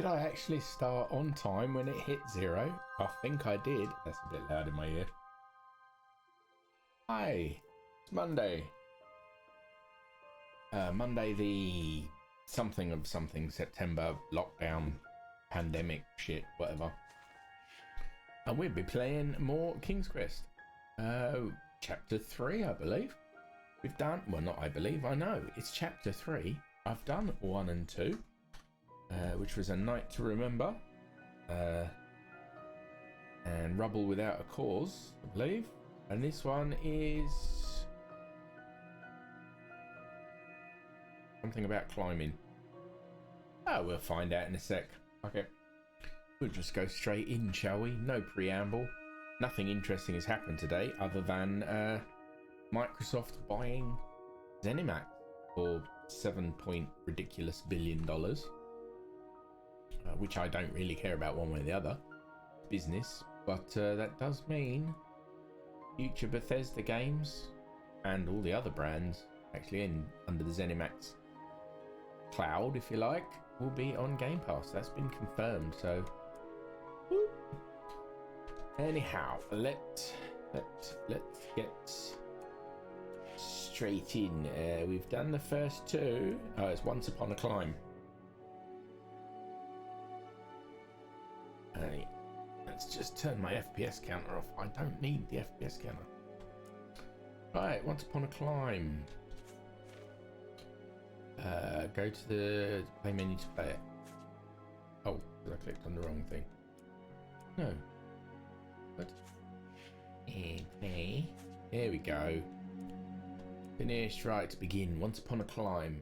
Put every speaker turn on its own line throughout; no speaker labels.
Did I actually start on time when it hit 0? I think I did. That's a bit loud in my ear. Hi, it's Monday. Monday the something of something, September, lockdown, pandemic, shit, whatever. And we'll be playing more King's Quest. Chapter 3, I believe. We've done, well, not I believe, I know. It's chapter 3. I've done 1 and 2. Which was A Night to Remember, and Rubble Without a Cause, I believe. And this one is something about climbing. Oh, we'll find out in a sec. Okay, we'll just go straight in, shall we? No preamble. Nothing interesting has happened today other than Microsoft buying ZeniMax for ridiculous $7 billion. Which I don't really care about one way or the other, business, but that does mean future Bethesda games and all the other brands actually under the ZeniMax cloud, if you like, will be on Game Pass. That's been confirmed. So, whoop. Anyhow, let's get straight in. We've done the first 2. Oh, it's Once Upon a Climb. Let's just turn my FPS counter off. I don't need the FPS counter. Right, Once Upon a Climb. Go to the play menu to play it. Oh, I clicked on the wrong thing. No. What? And play. There we go. Finished. Right, to begin. Once Upon a Climb.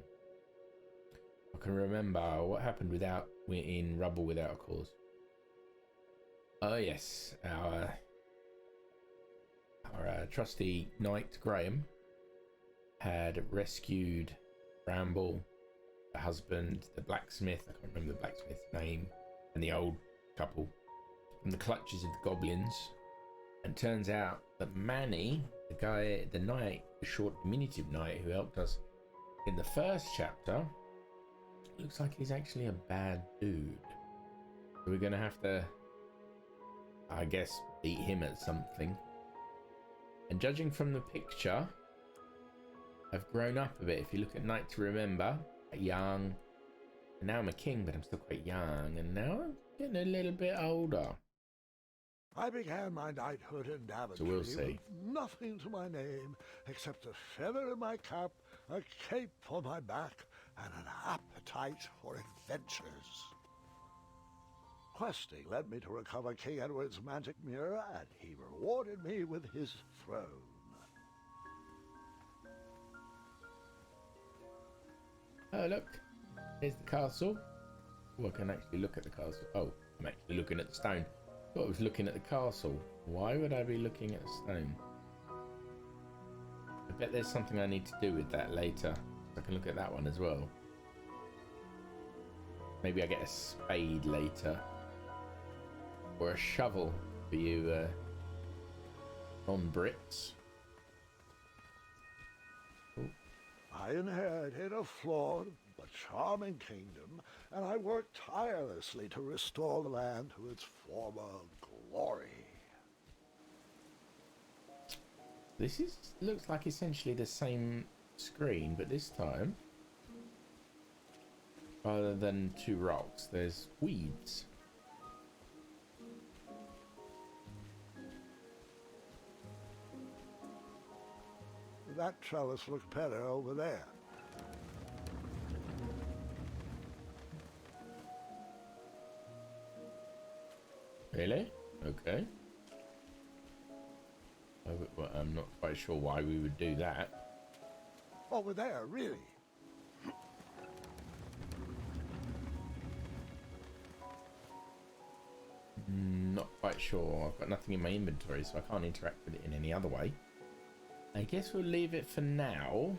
I can remember what happened in Rubble Without a Cause. Oh yes, our trusty knight Graham had rescued Bramble, the husband, the blacksmith, I can't remember the blacksmith's name, and the old couple from the clutches of the goblins. And turns out that Manny, the knight, the short diminutive knight who helped us in the first chapter, looks like he's actually a bad dude. So we're gonna have to, I guess, beat him at something. And judging from the picture, I've grown up a bit. If you look at Night to Remember, young, and now I'm a king, but I'm still quite young, and now I'm getting a little bit older.
I began my knighthood in Daventry
So we'll see.
with nothing to my name except a feather in my cap, a cape on my back, and an appetite for adventures. Questing led me to recover King Edward's magic mirror, and he rewarded me with his throne.
Oh, look. Here's the castle. Oh, I can actually look at the castle. Oh, I'm actually looking at the stone. I thought I was looking at the castle. Why would I be looking at the stone? I bet there's something I need to do with that later. I can look at that one as well. Maybe I get a spade later. Or a shovel for you non-Brits.
I inherited a flawed but charming kingdom, and I worked tirelessly to restore the land to its former glory.
This looks like essentially the same screen, but this time, rather than 2 rocks, there's weeds.
That trellis looks better over there.
Really? Okay. Well, I'm not quite sure why we would do that.
Over there, really.
Not quite sure. I've got nothing in my inventory, so I can't interact with it in any other way. I guess we'll leave it for now.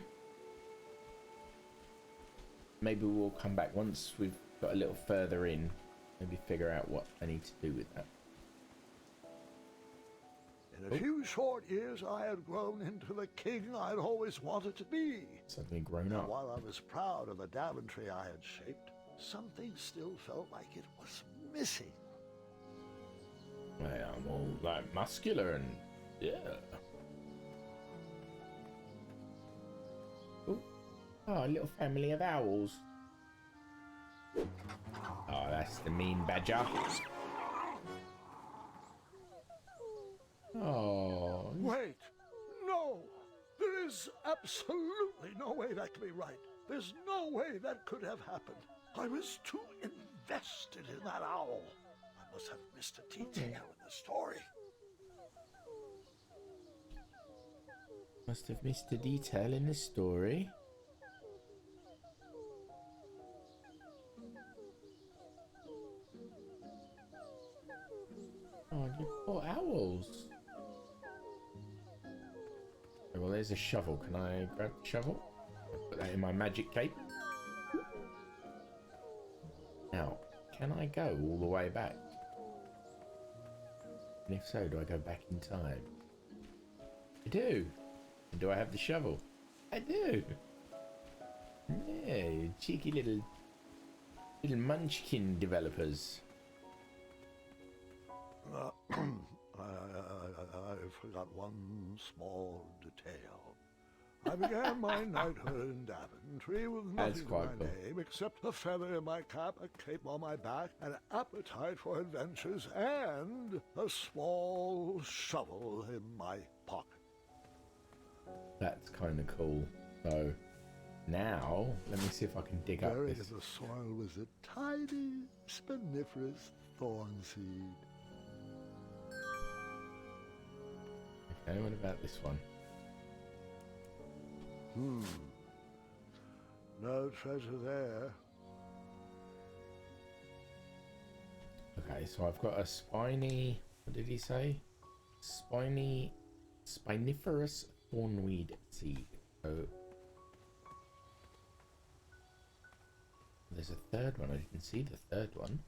Maybe we'll come back once we've got a little further in. Maybe figure out what I need to do with that.
In a few short years, I had grown into the king I'd always wanted to be.
Suddenly grown up.
And while I was proud of the Daventry I had shaped, something still felt like it was missing.
I'm all like muscular and yeah. Ooh. Oh, a little family of owls. Oh, that's the mean badger. Oh.
Wait! No! There is absolutely no way that could be right. There's no way that could have happened. I was too invested in that owl. I must have missed a detail in the story.
Must have missed a detail in the story. Oh, you poor owls. Okay, well, there's a shovel. Can I grab the shovel? Put that in my magic cape. Now, can I go all the way back? And if so, do I go back in time? I do. And do I have the shovel? I do. Yeah, cheeky little munchkin developers.
I forgot one small detail. I began my knighthood in Daventry with nothing to my name except a feather in my cap, a cape on my back, an appetite for adventures, and a small shovel in my pocket.
That's kind of cool. So now, let me see if I can dig up
Buried
this.
in the soil was a tiny, spiniferous thorn seed.
Okay, what about this one?
No treasure there.
Okay, so I've got a spiny... What did he say? Spiniferous thornweed seed. So there's a third one. I didn't see the third one.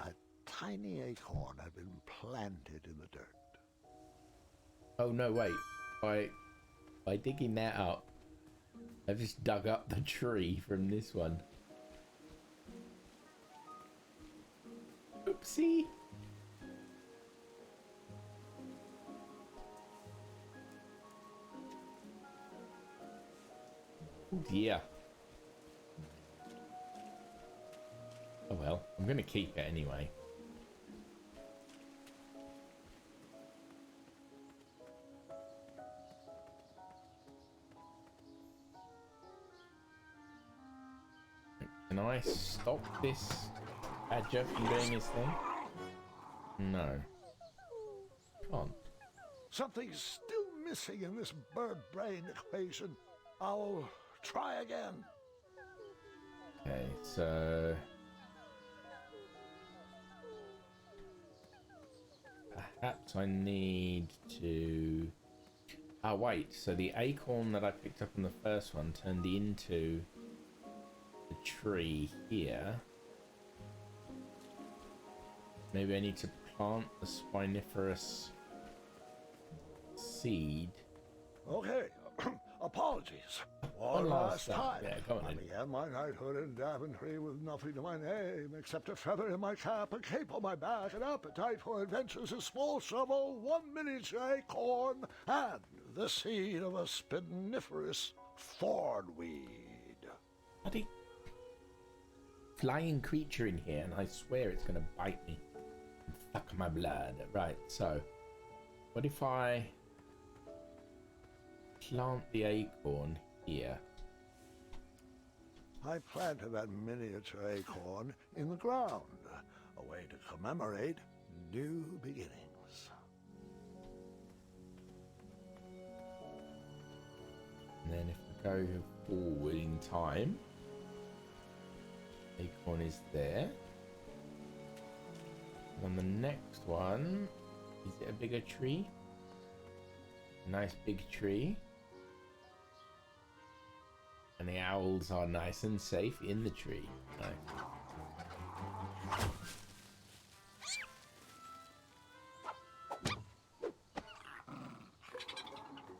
A tiny acorn had been planted in the dirt.
Oh no, wait. By digging that up, I've just dug up the tree from this one. Oopsie. Oh dear. Oh well, I'm gonna keep it anyway. Can I stop this badger from doing his thing? No. Can't.
Something's still missing in this bird brain equation. I'll try again.
Okay, so... Perhaps I need to... Oh wait, so the acorn that I picked up on the first one turned into the tree here. Maybe I need to plant the spiniferous seed.
Okay, apologies.
One last
time.
Yeah, go on
I
then.
began my knighthood in Daventry with nothing to my name except a feather in my cap, a cape on my back, an appetite for adventures, a small shovel, one miniature acorn, and the seed of a spiniferous thornweed.
Bloody flying creature in here, and I swear it's going to bite me and suck my blood. Right, so what if I plant the acorn here?
I planted that miniature acorn in the ground, a way to commemorate new beginnings.
And then if we go forward in time, acorn is there. And on the next one, is it a bigger tree? Nice big tree. And the owls are nice and safe in the tree. Nice.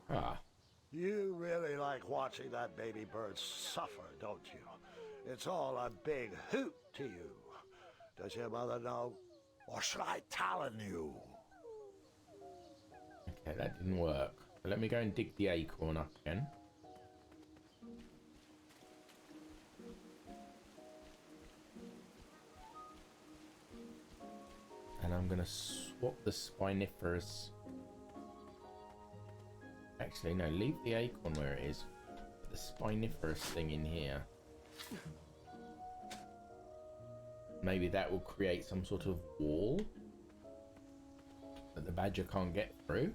Ah.
You really like watching that baby bird suffer, don't you? It's all a big hoot to you. Does your mother know? Or should I talon you?
Okay, that didn't work. So let me go and dig the acorn up again. And I'm going to swap the spiniferous... Actually, no, leave the acorn where it is. Put the spiniferous thing in here. Maybe that will create some sort of wall that the badger can't get through.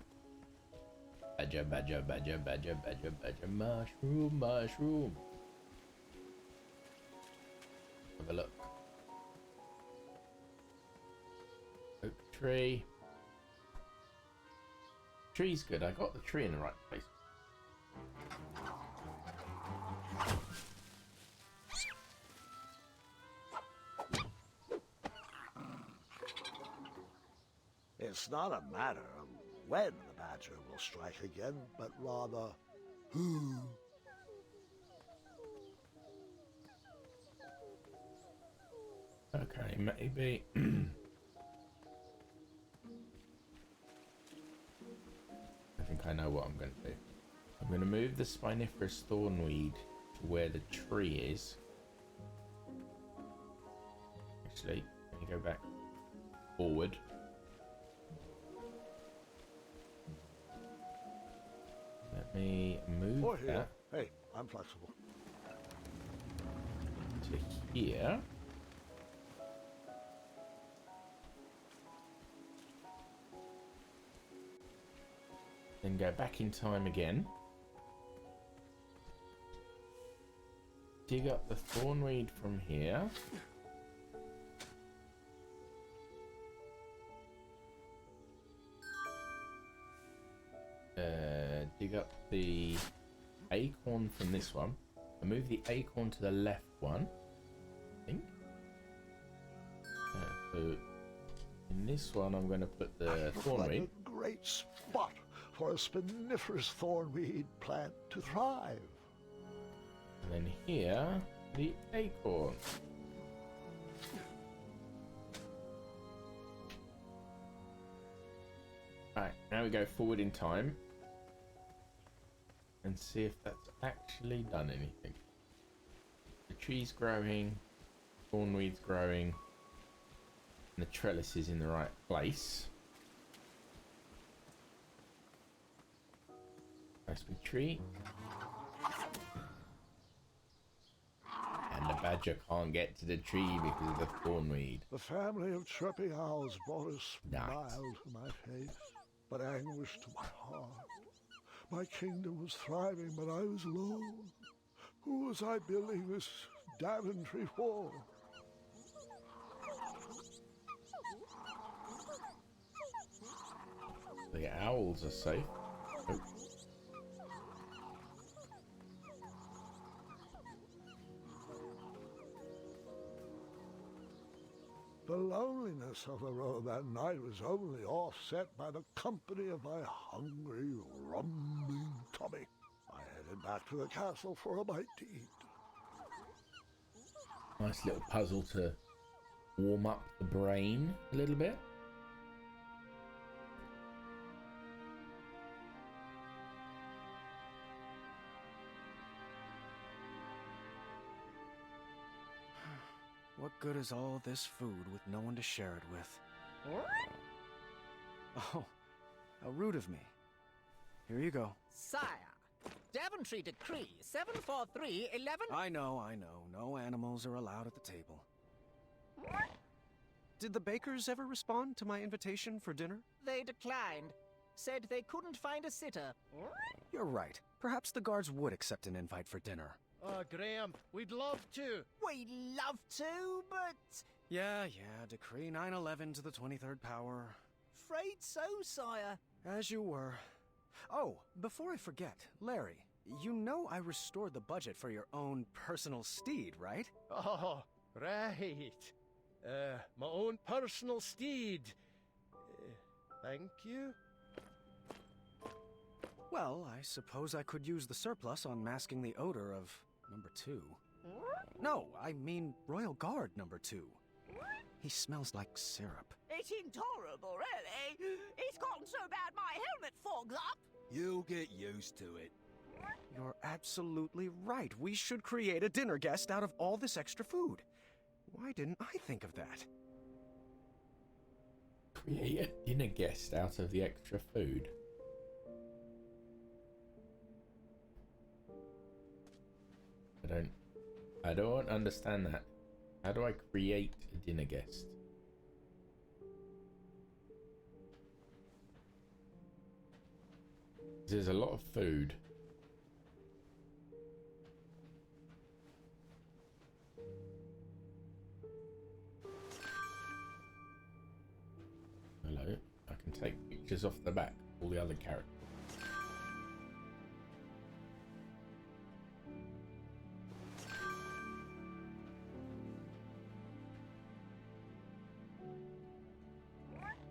Badger, badger, badger, badger, badger, badger, mushroom, mushroom. Have a look. Oak tree. Tree's good. I got the tree in the right place.
It's not a matter of when the badger will strike again, but rather who.
Okay, maybe. I think I know what I'm going to do. I'm going to move the spiniferous thornweed to where the tree is. Actually, let me go back forward. Let me move that.
Hey, I'm flexible.
To here. Then go back in time again. Dig up the thornweed from here. Dig up the acorn from this one. And move the acorn to the left one, I think. So in this one, I'm going to put the thornweed.
Like a great spot for a spiniferous thornweed plant to thrive.
And then here, the acorn. Alright, now we go forward in time. And see if that's actually done anything. The tree's growing, thornweed's growing, and the trellis is in the right place. Nice big tree. And the badger can't get to the tree because of the thornweed.
The family of chirping owls brought a smile
Nice.
to my face, but anguish to my heart. My kingdom was thriving, but I was alone. Who was I building this Daventry for?
The owls are safe. Oh.
The loneliness of the road that night was only offset by the company of my hungry, rumbling tummy. I headed back to the castle for a bite to eat.
Nice little puzzle to warm up the brain a little bit.
What good is all this food with no one to share it with? Oh, how rude of me. Here you go.
Sire, Daventry Decree 74311.
I know. No animals are allowed at the table. Did the bakers ever respond to my invitation for dinner?
They declined. Said they couldn't find a sitter.
You're right. Perhaps the guards would accept an invite for dinner.
Oh, Graham, we'd love to.
We'd love to, but...
Yeah, Decree 911 to the 23rd power.
Afraid so, sire.
As you were. Oh, before I forget, Larry, you know I restored the budget for your own personal steed, right?
Oh, right. My own personal steed. Thank you.
Well, I suppose I could use the surplus on masking the odor of number 2. No, I mean Royal Guard number 2. He smells like syrup.
It's intolerable, really. It's gotten so bad my helmet fogs up.
You'll get used to it.
You're absolutely right. We should create a dinner guest out of all this extra food. Why didn't I think of that?
Create a dinner guest out of the extra food. I don't understand that. How do I create a dinner guest? There's a lot of food. Hello. I can take pictures off the back. All the other characters.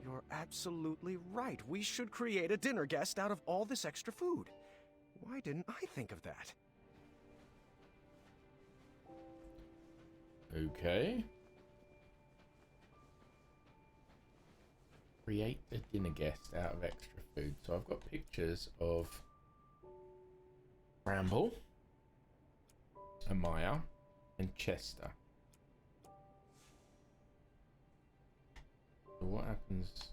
You're absolutely right. We should create a dinner guest out of all this extra food. Why didn't I think of that?
Okay. Create a dinner guest out of extra food. So I've got pictures of Bramble, Amaya, and Chester. So what happens?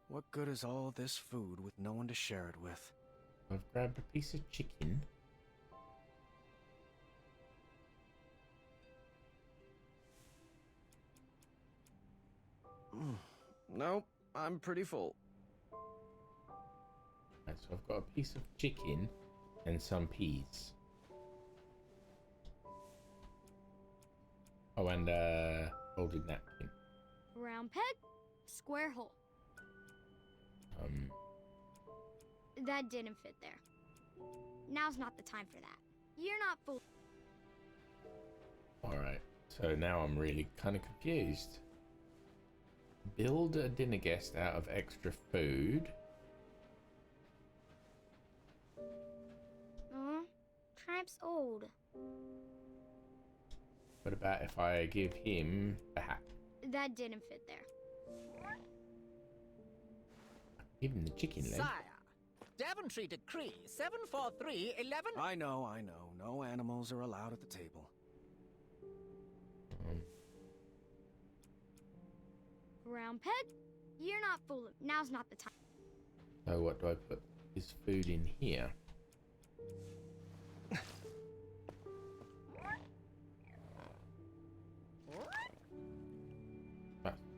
What good is all this food with no one to share it with?
I've grabbed a piece of chicken.
Nope, I'm pretty full.
Right, so I've got a piece of chicken and some peas. Oh, and folded napkin.
Round peg, square hole.
Um,
That didn't fit there. Now's not the time for that. You're not fool.
Alright, so now I'm really kind of confused. Build a dinner guest out of extra food.
Tribe's old.
What about if I give him a hat?
That didn't fit there.
Give him the chicken leg.
Sire, Daventry Decree 74311.
I know. No animals are allowed at the table.
Round peg, you're not fooling. Now's not the time.
So what do I put his food in here?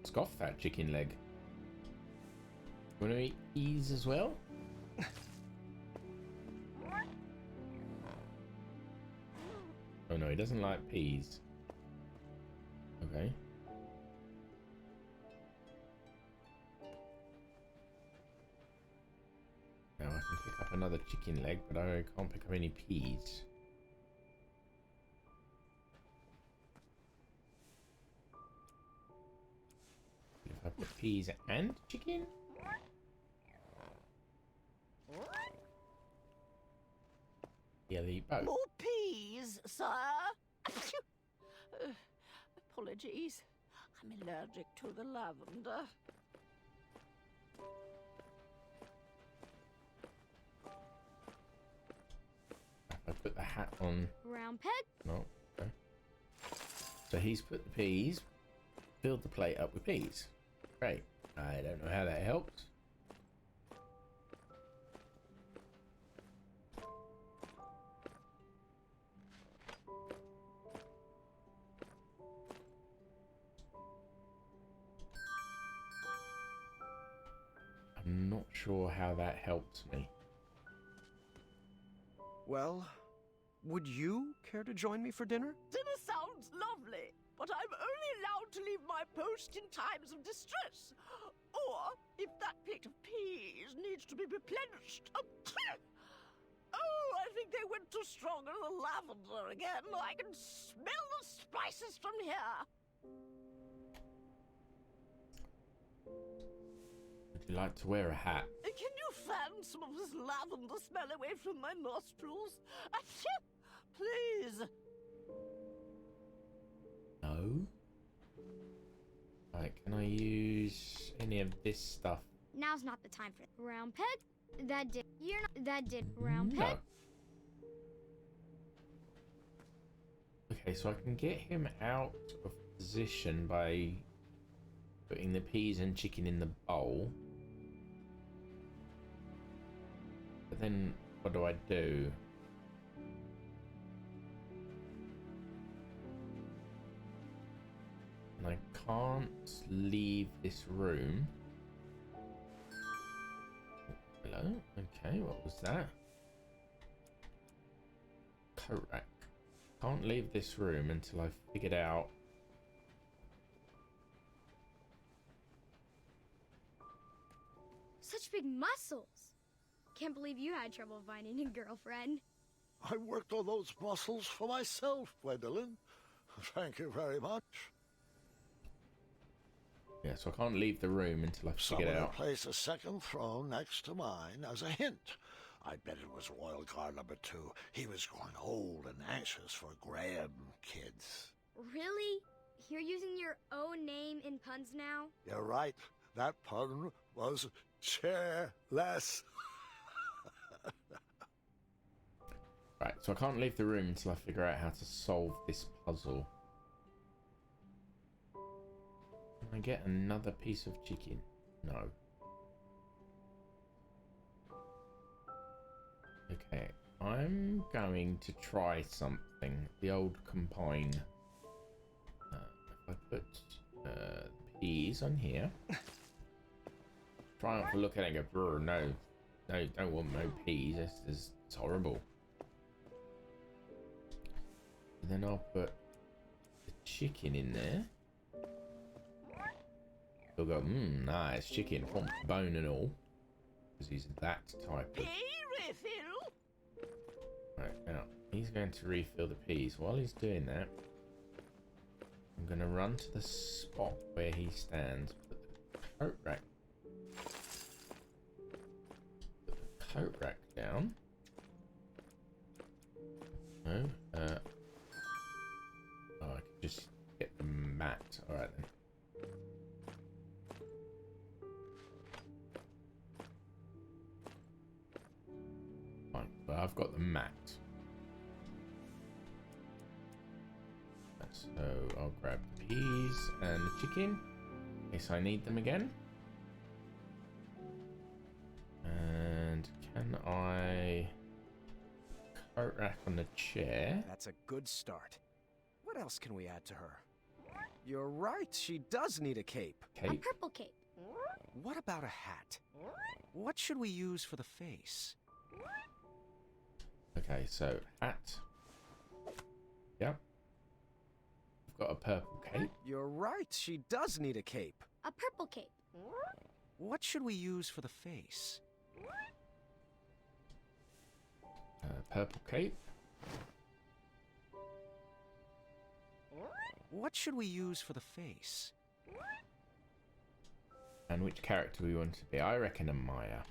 Scoff that chicken leg. Want to eat peas as well? Oh no, he doesn't like peas. Okay. Now I can pick up another chicken leg, but I can't pick up any peas. If I put peas and chicken? Yeah, they eat both.
More peas, sir. Apologies. I'm allergic to the lavender.
I put the hat on.
Round peg,
No. Okay. So he's put the peas, filled the plate up with peas. Great. I don't know how that helps. I'm not sure how that helps me.
Well, would you care to join me for dinner?
Dinner sounds lovely, but I'm only allowed to leave my post in times of distress. Or if that plate of peas needs to be replenished. Oh, I think they went too strong on the lavender again. I can smell the spices from here.
Would you like to wear a hat?
Can you fan some of this lavender smell away from my nostrils? Achoo! Please.
No. Right, can I use any of this stuff?
Now's not the time for round peg. That did. You're not. That did round
No.
peg.
Okay, so I can get him out of position by putting the peas and chicken in the bowl. But then, what do I do? And I can't leave this room. Hello? Okay, what was that? Coat rack. Can't leave this room until I've figured out.
Such big muscles. Can't believe you had trouble finding a girlfriend.
I worked on those muscles for myself, Gwendolyn. Thank you very much.
Yeah, so I can't leave the room until I've figured
Someone
out.
placed a second throne next to mine as a hint. I bet it was Royal Guard number 2. He was growing old and anxious for Graham kids.
Really? You're using your own name in puns now?
You're right. That pun was chairless.
Right, so I can't leave the room until I figure out how to solve this puzzle. Can I get another piece of chicken? No. Okay, I'm going to try something. The old combine. If I put peas on here. Try not to look at it and go, "Brr, no, don't want no peas. It's horrible." And then I'll put the chicken in there. He'll go, nice chicken, from bone and all. Because he's that type of...
Pea refill?
Right, now, he's going to refill the peas. While he's doing that, I'm going to run to the spot where he stands. Put the coat rack... Put the coat rack down. No, oh, I can just get the mat. Alright then. Fine, but I've got the mat. So I'll grab the peas and the chicken in case I need them again. And can I coat rack on the chair?
That's a good start. What else can we add to her? You're right, she does need a cape.
A
Cape.
purple cape.
What about a hat? What should we use for the face?
Okay, so hat. Yep. I've got a purple cape.
You're right, she does need a cape.
A purple cape.
What should we use for the face?
Purple cape.
What should we use for the face?
And which character we want to be. I reckon a Maya.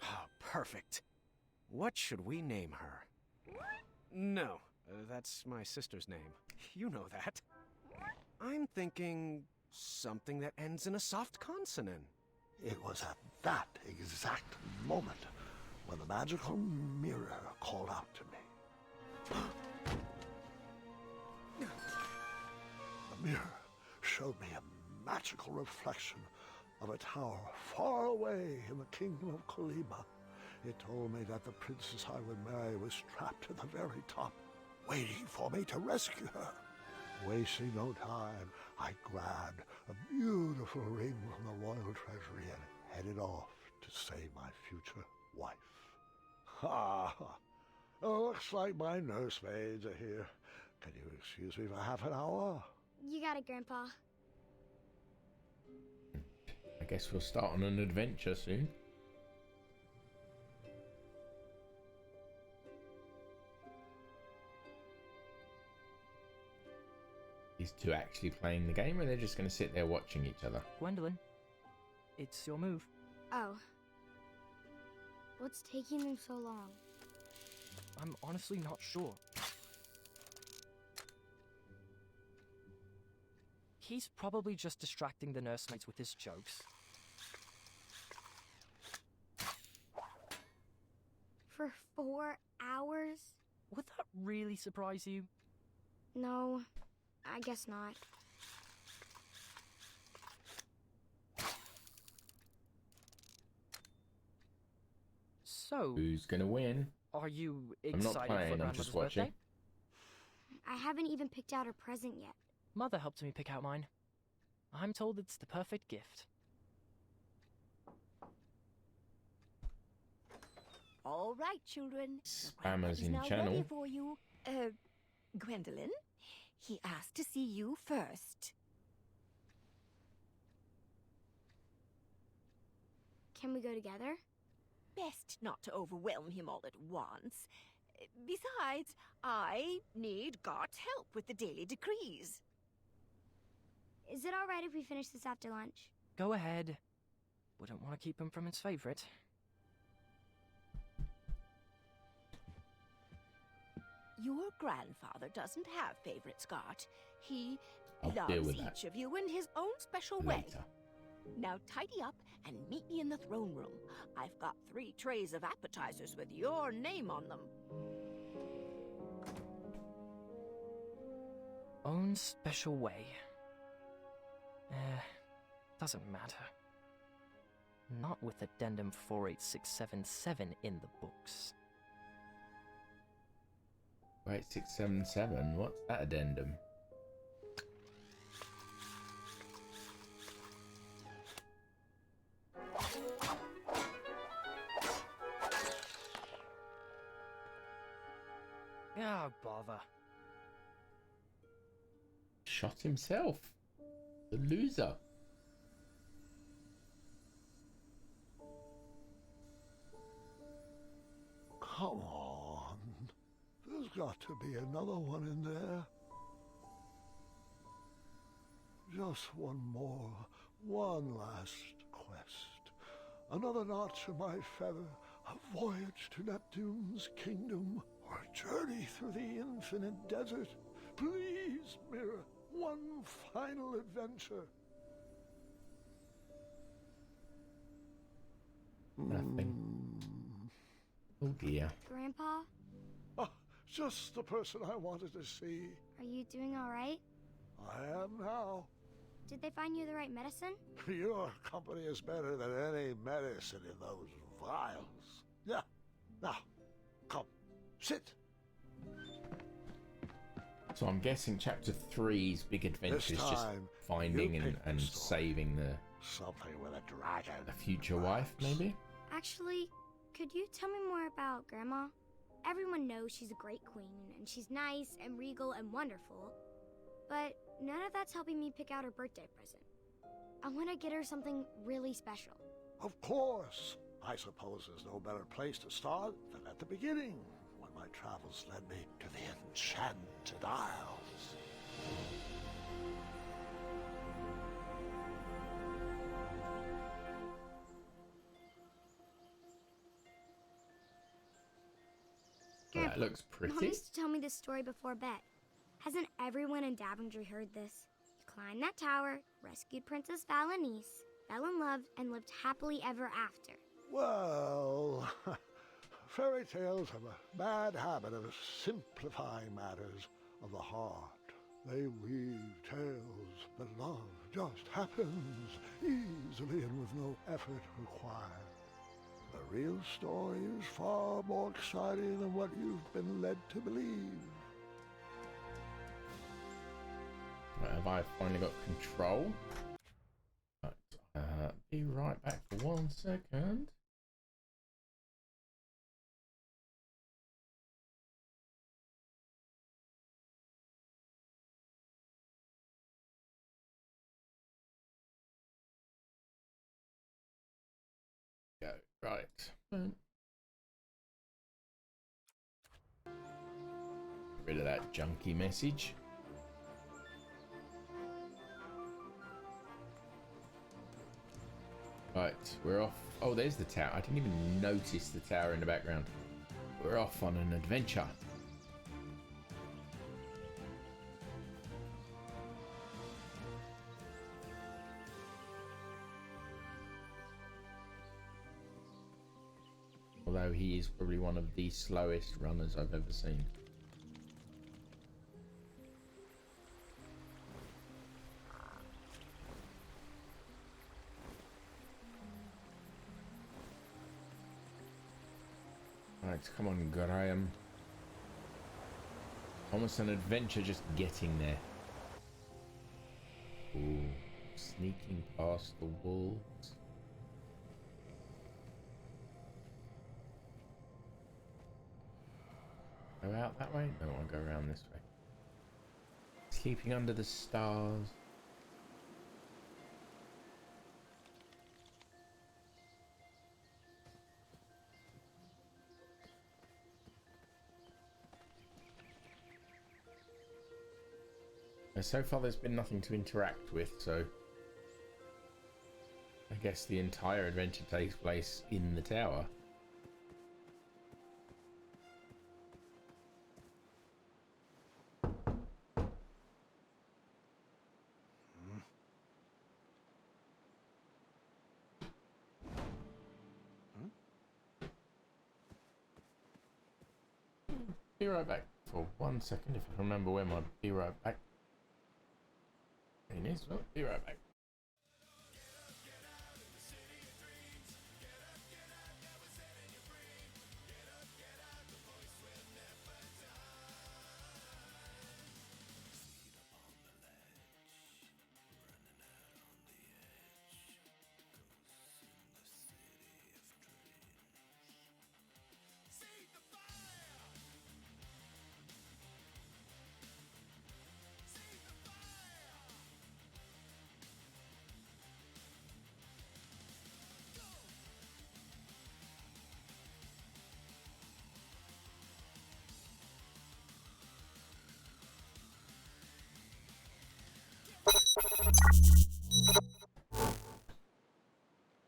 Oh, perfect. What should we name her? No, that's my sister's name. You know that. I'm thinking something that ends in a soft consonant.
It was at that exact moment when the magical mirror called out to me. The mirror showed me a magical reflection of a tower far away in the kingdom of Kolima. It told me that the princess I would marry was trapped at the very top, waiting for me to rescue her. Wasting no time, I grabbed a beautiful ring from the royal treasury and headed off to save my future wife. Ha! Looks like my nursemaids are here. Can you excuse me for half an hour?
You got it, Grandpa.
I guess we'll start on an adventure soon. these two actually playing the game, or they're just going to sit there watching each other?
Gwendolyn, it's your move.
Oh. What's taking them so long?
I'm honestly not sure. He's probably just distracting the nursemaids with his jokes.
For 4 hours?
Would that really surprise you?
No, I guess not.
So,
Who's going to win?
are you
I'm not
excited for
playing, I'm
Grandmother's
just watching.
birthday?
I haven't even picked out her present yet.
Mother helped me pick out mine. I'm told it's the perfect gift.
All right, children.
Spammers
Is
in
now
channel.
ready for you. Gwendolyn, he asked to see you first.
Can we go together?
Best not to overwhelm him all at once. Besides, I need God's help with the daily decrees.
Is it alright if we finish this after lunch?
Go ahead. Wouldn't want to keep him from his favorite.
Your grandfather doesn't have favorites, Scott. He
I'll deal
loves
with that
each of you in his own special way.
later.
Now tidy up and meet me in the throne room. I've got 3 trays of appetizers with your name on them.
Own special way. Doesn't matter. Not with Addendum 48677 in the books.
8677, what's that addendum?
Oh, bother.
Shot himself. The loser.
Come on. There's got to be another one in there. Just one more. One last quest. Another notch in my feather. A voyage to Neptune's kingdom. Or a journey through the infinite desert. Please, Mirror. One final adventure.
Nothing. Oh dear.
Grandpa,
Ah, just the person I wanted to see.
are you doing alright?
I am now.
Did they find you the right medicine?
Your company is better than any medicine in those vials. Yeah. Now, come, sit.
So I'm guessing chapter 3's big adventure is just
time,
finding
you
and,
pick the
and
story.
saving the
Something with a dragon.
future wife, maybe?
Actually, could you tell me more about Grandma? Everyone knows she's a great queen, and she's nice and regal and wonderful. But none of that's helping me pick out her birthday present. I want to get her something really special.
Of course. I suppose there's no better place to start than at the beginning, when my travels led me to the Enchanted Isles.
Well, that
Grandpa,
looks
Mom
pretty.
used to tell me this story before bed. Hasn't everyone in Daventry heard this? You climbed that tower, rescued Princess Valenice, fell in love, and lived happily ever after.
Well, fairy tales have a bad habit of simplifying matters of the heart. They weave tales, but love just happens easily and with no effort required. The real story is far more exciting than what you've been led to believe.
Right, have I finally got control? Right, be right back for 1 second. Go, right. Get rid of that junky message. Right, we're off. Oh, there's the tower. I didn't even notice the tower in the background. We're off on an adventure. Although he is probably one of the slowest runners I've ever seen. Right, come on, Graham. Almost an adventure just getting there. Ooh, sneaking past the wolves. Go out that way? No, I'll go around this way. Sleeping under the stars. So far there's been nothing to interact with, so I guess the entire adventure takes place in the tower. Be right back for 1 second if I remember where my be right back. It is. Well, be right back.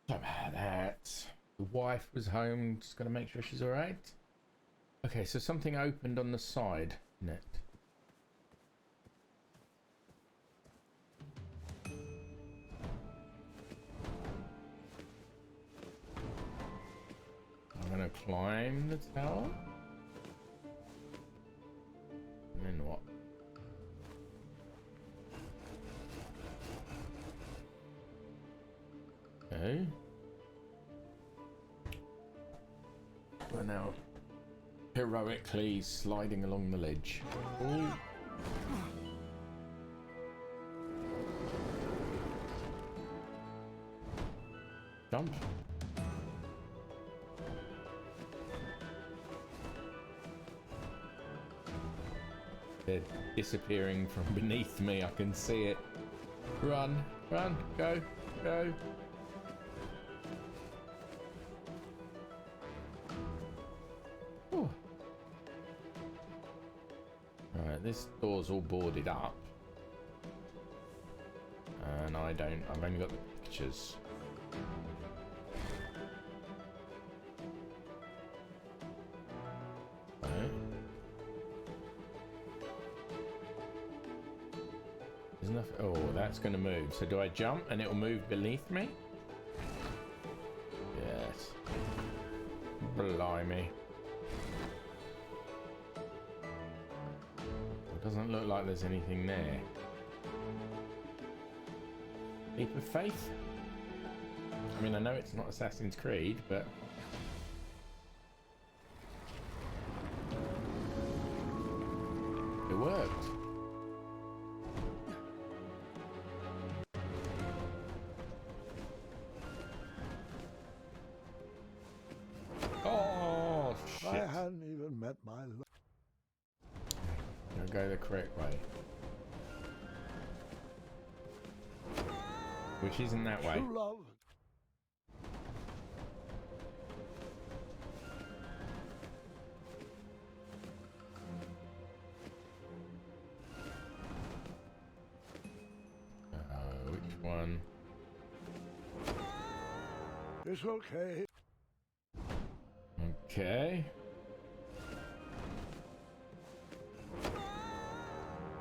About that. The wife was home, just gotta make sure she's alright. Okay, so something opened on the side net. I'm gonna climb the tower. And then what? Okay. We're now heroically sliding along the ledge. Ooh. Jump. They're disappearing from beneath me. I can see it. Run, run, go, go. Alright, this door's all boarded up. And I've only got the pictures. Okay. There's nothing. Oh, that's going to move. So do I jump and it'll move beneath me? Yes. Blimey. Doesn't look like there's anything there. Leap of faith? I mean, I know it's not Assassin's Creed, but... it worked. Oh, shit.
I hadn't even met my love.
Go the correct way. Which isn't that way.
True love.
Which one?
It's okay.
Okay.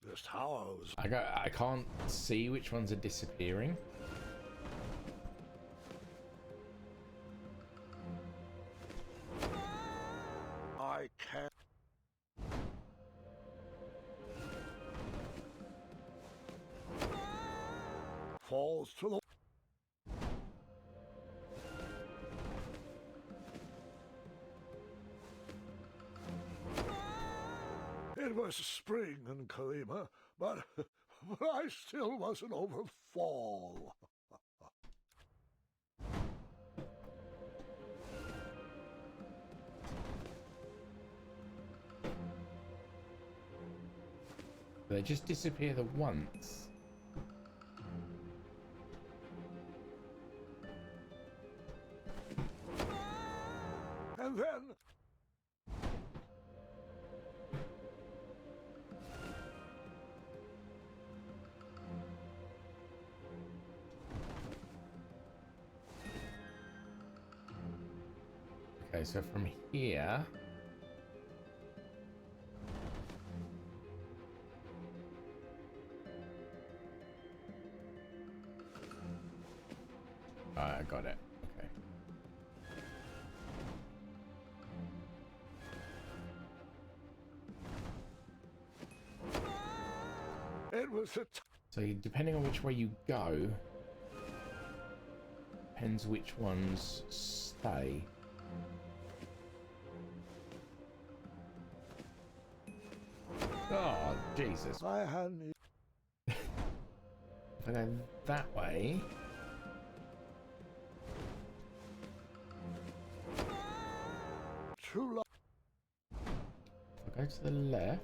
This tower was...
I can't see which ones are disappearing.
I can't... Falls to the... It was spring in Kalima, but I still wasn't over fall.
They just disappear the once.
And then...
Okay, so from here... I got it. Okay.
It was a...
So depending on which way you go, depends which ones stay. Oh, Jesus.
I hadn't...
If I go that way...
Too long.
If I go to the left,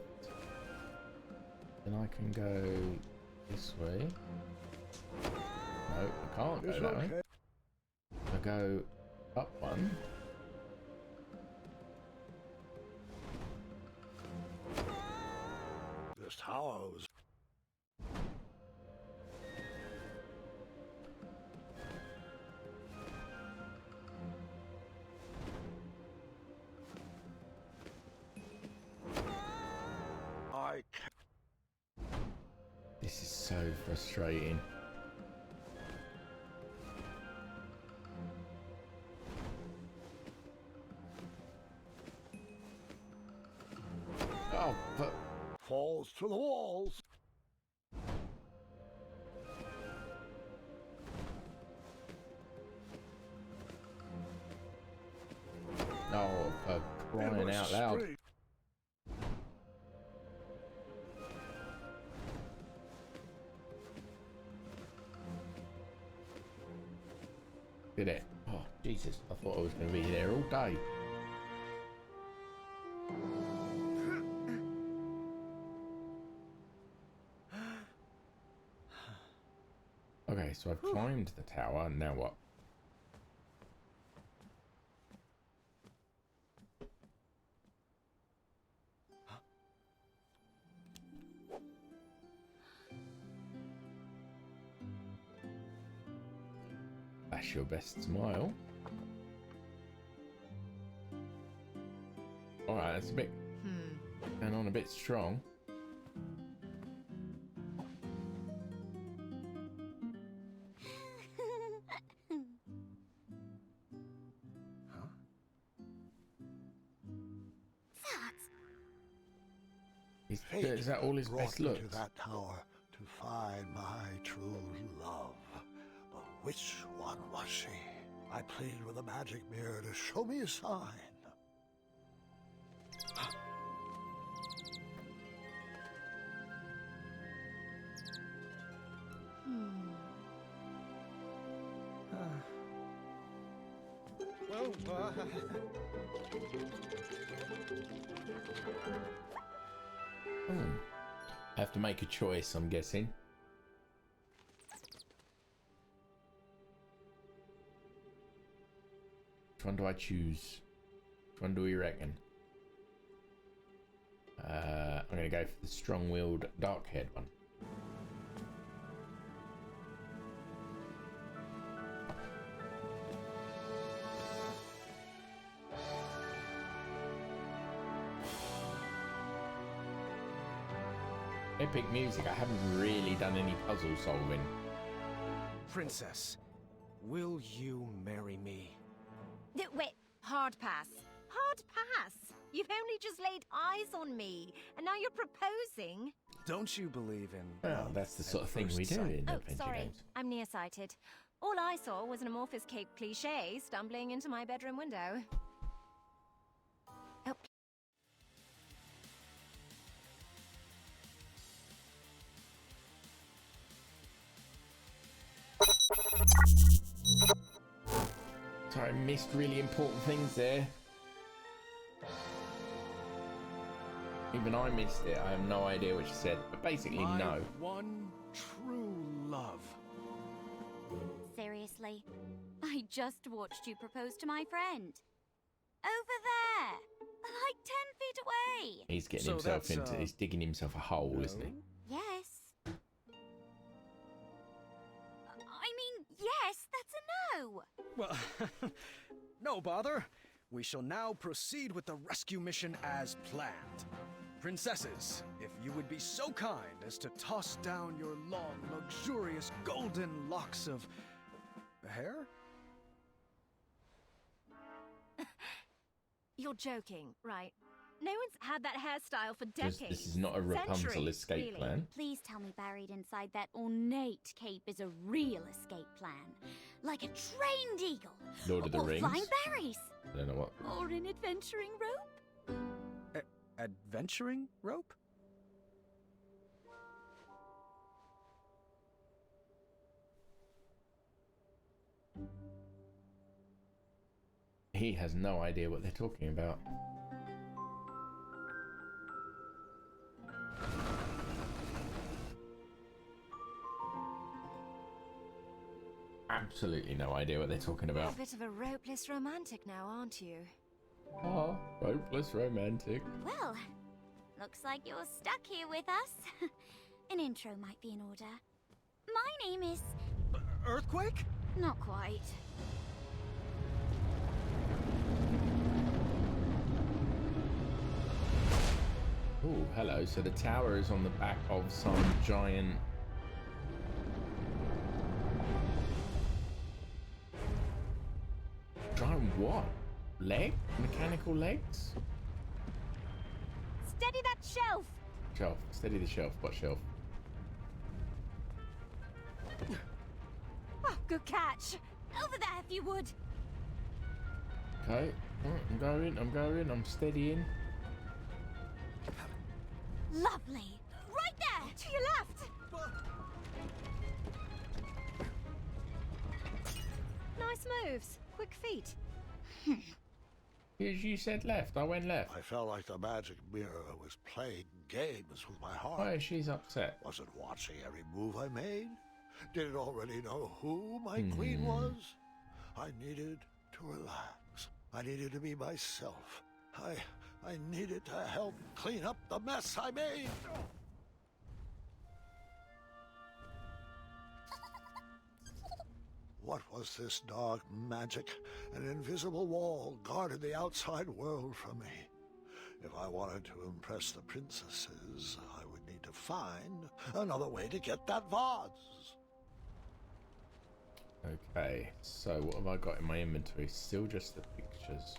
then I can go this way. No, I can't go
It's
that way.
okay.
If I go up one...
This tower was... I can't...
This is so frustrating. Oh, but...
Falls to the walls.
Oh, for crying out loud.
Spring.
Did it? Oh, Jesus. I thought I was going to be there all day. Okay, so I've climbed the tower, and now what? That's your best smile. Alright, that's a bit going on a bit strong. Is that all his
brought
best
me
looks?
to that tower to find my true love. But which one was she? I pleaded with a magic mirror to show me a sign.
I have to make a choice, I'm guessing. Which one do I choose? Which one do we reckon? I'm going to go for the strong-willed, dark-haired one. Epic music. I haven't really done any puzzle solving.
Princess, will you marry me?
Wait, hard pass. Hard pass. You've only just laid eyes on me, and now you're proposing.
Don't you believe in
Well,
love
that's the
at
sort of thing we
first
do
sight?
in
Oh,
adventure
sorry.
games.
I'm nearsighted. All I saw was an amorphous cape cliché stumbling into my bedroom window. Oh,
So I missed really important things there. Even I missed it. I have no idea what she said, but basically
My
no.
one true love.
Seriously? I just watched you propose to my friend. Over there! Like 10 feet away!
He's getting
So
himself
that's,
into. He's digging himself a hole, isn't he?
Yes. I mean, yes, that's a no!
Well, no bother. We shall now proceed with the rescue mission as planned. Princesses, if you would be so kind as to toss down your long, luxurious golden locks of hair?
you're joking, right? No one's had that hairstyle for decades.
This is not a Rapunzel
Centuries,
escape
really.
plan.
Please tell me buried inside that ornate cape is a real escape plan. Like a trained eagle.
Lord of the
or
Rings.
flying berries.
I don't know what.
Or an adventuring rope.
Adventuring rope?
He has no idea what they're talking about. Absolutely no idea what they're talking
You're a
about.
bit of a ropeless romantic now, aren't you?
Oh, hopeless romantic.
Well, looks like you're stuck here with us. An intro might be in order. My name is...
Earthquake?
Not quite.
Oh, hello. So the tower is on the back of some giant... Giant what? Leg? Mechanical legs?
Steady that shelf!
Shelf. Steady the shelf. What shelf?
Oh, good catch!
Over there, if you would.
Okay. I'm going. I'm steadying.
Lovely. Right there.
To your left! Nice moves. Quick feet.
You said left. I went left.
I felt like the magic mirror was playing games with my heart.
Why is she's upset?
Was it watching every move I made? Did it already know who my queen was? I needed to relax. I needed to be myself. I needed to help clean up the mess I made. What was this dark magic? An invisible wall guarded the outside world from me. If I wanted to impress the princesses, I would need to find another way to get that vase.
Okay, so what have I got in my inventory? Still just the pictures.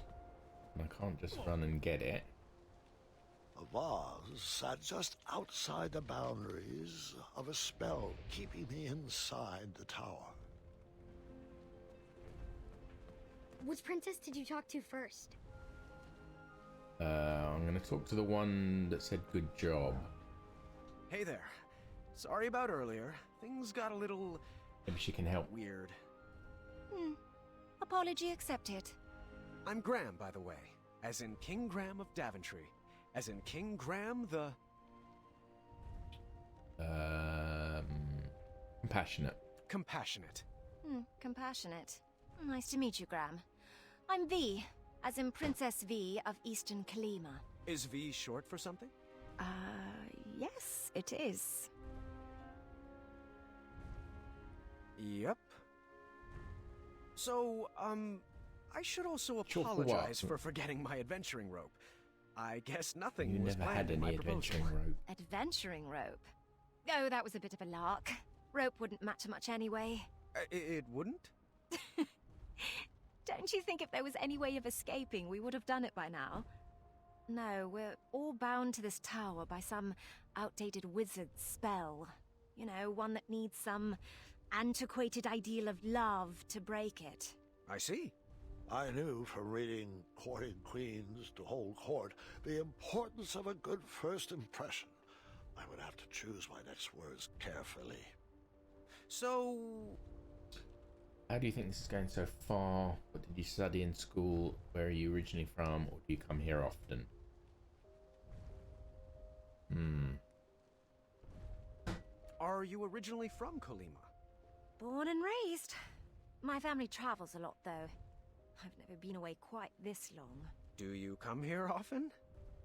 And I can't just run and get it.
The vase sat just outside the boundaries of a spell keeping me inside the tower.
Which princess did you talk to first?
I'm going to talk to the one that said good job.
Hey there. Sorry about earlier. Things got a little
Maybe she can help.
weird.
Apology accepted.
I'm Graham, by the way. As in King Graham of Daventry. As in King Graham the...
Compassionate.
Compassionate.
Compassionate. Nice to meet you, Graham. I'm V, as in Princess V of Eastern Kalima.
Is V short for something?
Yes, it is.
Yep. So, I should also
Short for what?
apologize for forgetting my adventuring rope. I guess nothing
You
was
never
planned
had
in my
any
proposal.
adventuring rope.
Adventuring rope. Oh, that was a bit of a lark. Rope wouldn't matter much anyway.
It wouldn't?
Don't you think if there was any way of escaping, we would have done it by now? No, we're all bound to this tower by some outdated wizard's spell. You know, one that needs some antiquated ideal of love to break it.
I see.
I knew from reading Courting Queens to Hold Court the importance of a good first impression. I would have to choose my next words carefully.
So...
How do you think this is going so far? What did you study in school? Where are you originally from? Or do you come here often?
Are you originally from Colima?
Born and raised. My family travels a lot, though. I've never been away quite this long.
Do you come here often?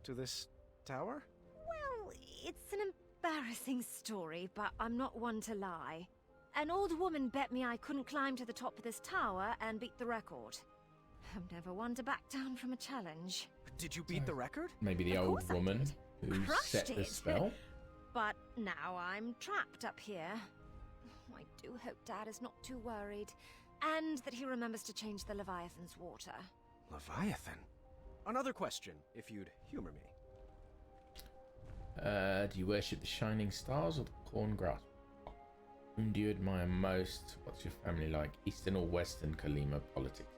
To this tower?
Well, it's an embarrassing story, but I'm not one to lie. An old woman bet me I couldn't climb to the top of this tower and beat the record. I'm never one to back down from a challenge.
Did you beat the record?
Maybe the
Of
old
course I
woman
did.
who
Crushed
set the
it.
spell.
But now I'm trapped up here. I do hope Dad is not too worried, and that he remembers to change the Leviathan's water.
Leviathan? Another question, if you'd humor me.
Do you worship the shining stars or the corn grass? Whom do you admire most? What's your family like? Eastern or Western Kalima politics?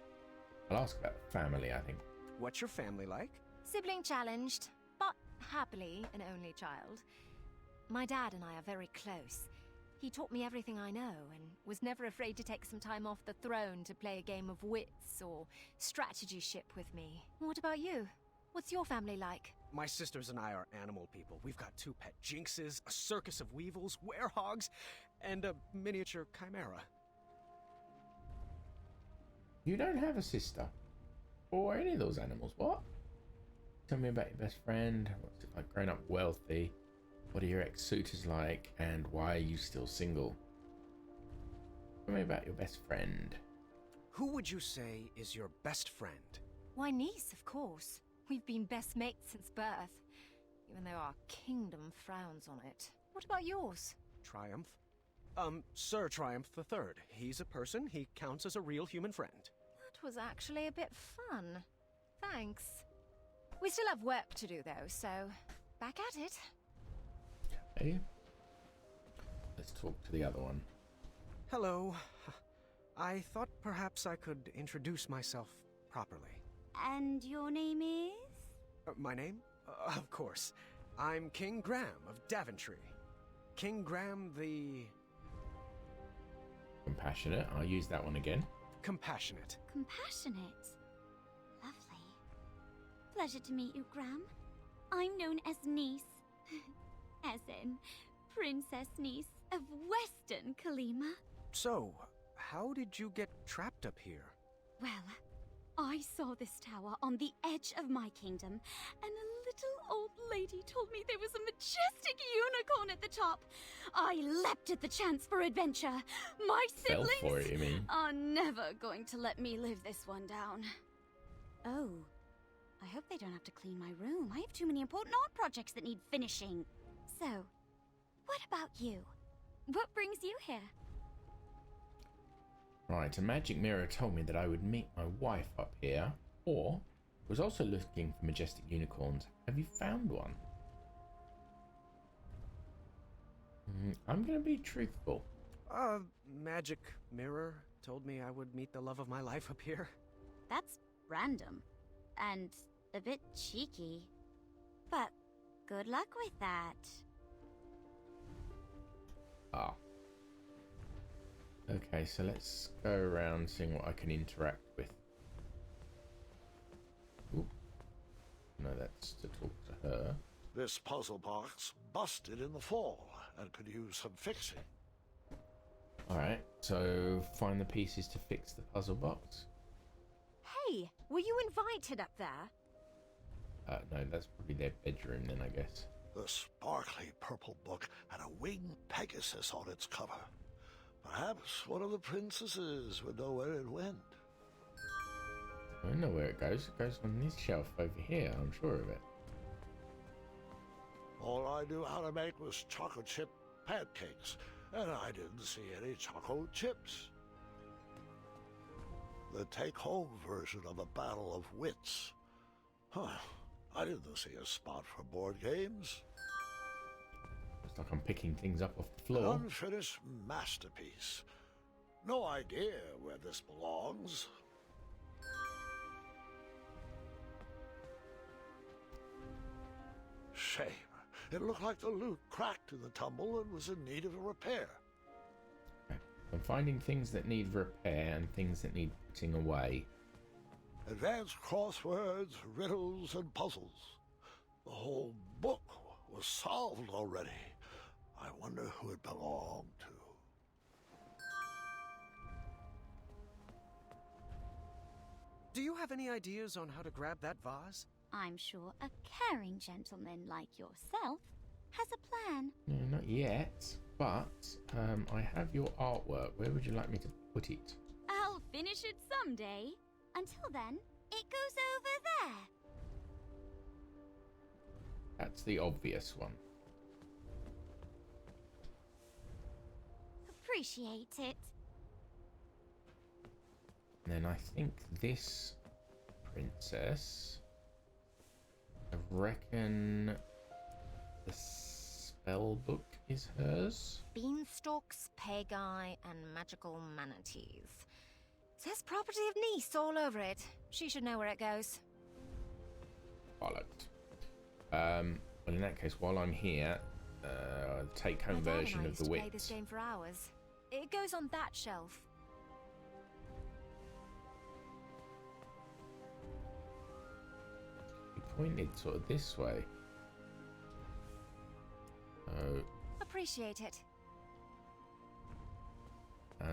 I'll ask about family, I think.
What's your family like?
Sibling challenged, but happily an only child. My dad and I are very close. He taught me everything I know and was never afraid to take some time off the throne to play a game of wits or strategy ship with me. What about you? What's your family like?
My sisters and I are animal people. We've got 2 pet jinxes, a circus of weevils, werehogs, and a miniature chimera.
You don't have a sister? Or any of those animals, what? Tell me about your best friend. What's it like growing up wealthy? What are your ex-suitors like? And why are you still single? Tell me about your best friend.
Who would you say is your best friend?
Why, niece, of course. We've been best mates since birth, even though our kingdom frowns on it. What about yours?
Triumph? Sir Triumph III. He's a person. He counts as a real human friend.
That was actually a bit fun. Thanks. We still have work to do, though, so back at it.
Hey, let's talk to the other one.
Hello. I thought perhaps I could introduce myself properly.
And your name is?
My name? Of course. I'm King Graham of Daventry. King Graham the...
Compassionate. I'll use that one again.
Compassionate.
Compassionate. Lovely. Pleasure to meet you, Graham. I'm known as Niece. As in, Princess Niece of Western Kalima.
So, how did you get trapped up here?
Well, I saw this tower on the edge of my kingdom, and a little old lady told me there was a majestic unicorn at the top. I leapt at the chance for adventure. My
Fell
siblings
for it, you mean?
are never going to let me live this one down. Oh, I hope they don't have to clean my room. I have too many important art projects that need finishing. So, what about you? What brings you here?
Right, a magic mirror told me that I would meet my wife up here, or was also looking for majestic unicorns. Have you found one? I'm going to be truthful.
Magic mirror told me I would meet the love of my life up here.
That's random. And a bit cheeky. But good luck with that.
Ah. Okay, so let's go around seeing what I can interact with. Ooh. No, that's to talk to her.
This puzzle box busted in the fall and could use some fixing.
Alright, so find the pieces to fix the puzzle box.
Hey, were you invited up there?
No, that's probably their bedroom then, I guess.
The sparkly purple book had a winged Pegasus on its cover. Perhaps one of the princesses would know where it went.
I know where it goes. It goes on this shelf over here, I'm sure of it.
All I knew how to make was chocolate chip pancakes, and I didn't see any chocolate chips. The take-home version of a battle of wits. Huh. I didn't see a spot for board games.
Looks like I'm picking things up off the
An
floor.
unfinished masterpiece. No idea where this belongs. Shame. It looked like the loot cracked in the tumble and was in need of a repair.
Okay. I'm finding things that need repair and things that need putting away.
Advanced crosswords, riddles, and puzzles. The whole book was solved already. I wonder who it belonged to.
Do you have any ideas on how to grab that vase?
I'm sure a caring gentleman like yourself has a plan.
No, not yet. But I have your artwork. Where would you like me to put it?
I'll finish it someday. Until then, it goes over there.
That's the obvious one.
Appreciate it.
And then I think this princess, I reckon the spell book is hers.
Beanstalks, pegi, and magical manatees. Says property of Nice all over it. She should know where it goes.
Bollocks. Well, in that case, while I'm here, the take-home version of the
Play this
wit.
game for hours. It goes on that shelf.
He pointed sort of this way. Oh,
Appreciate it.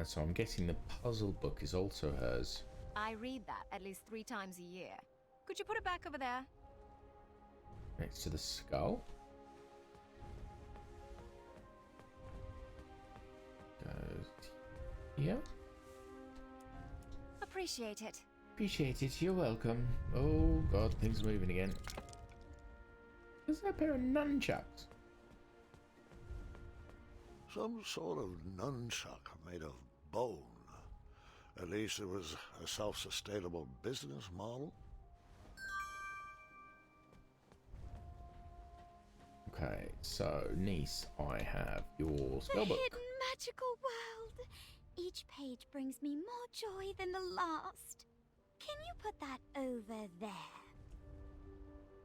so I'm guessing the puzzle book is also hers.
I read that at least 3 times a year. Could you put it back over there?
Next to the skull. Goes here.
Appreciate it.
Appreciate it. You're welcome. Oh god, things are moving again. There's a pair of nunchucks.
Some sort of nunchuck made of bone. At least it was a self-sustainable business model.
Okay, so niece, I have your
The
spellbook.
hidden magical world. Each page brings me more joy than the last. Can you put that over there?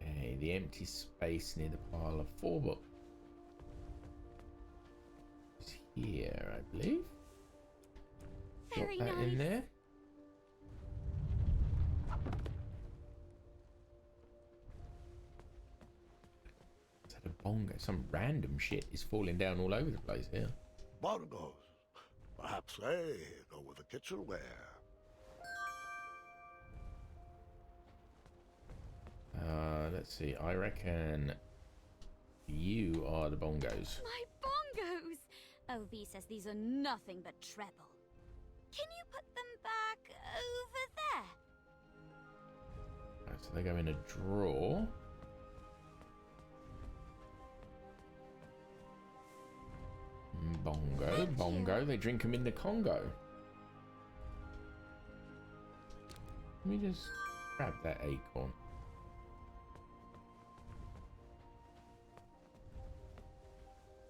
Okay, the empty space near the pile of 4 books. It's here, I believe.
Very
Drop that
nice.
in there. Is that a bongo? Some random shit is falling down all over the place here.
Bongos. Perhaps they go with the kitchenware.
Let's see. I reckon you are the bongos.
My bongos! OV says these are nothing but treble. Can you put them back over there?
Right, so they go in a drawer. Bongo,
Thank
bongo.
you.
They drink them in the Congo. Let me just grab that acorn.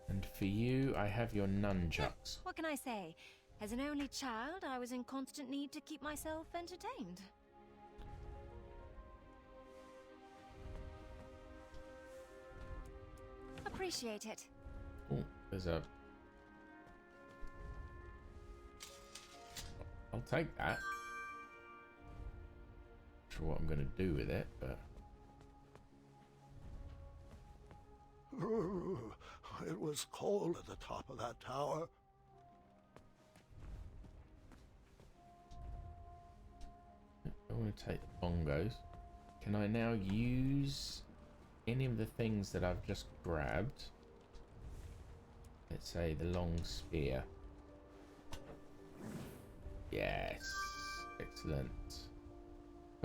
And for you, I have your nunchucks.
What can I say? As an only child, I was in constant need to keep myself entertained. Appreciate it.
Oh, there's a... I'll take that. Not sure what I'm going to do with it, but...
It was cold at the top of that tower.
I want to take the bongos. Can I now use any of the things that I've just grabbed? Let's say the long spear. Yes. Excellent.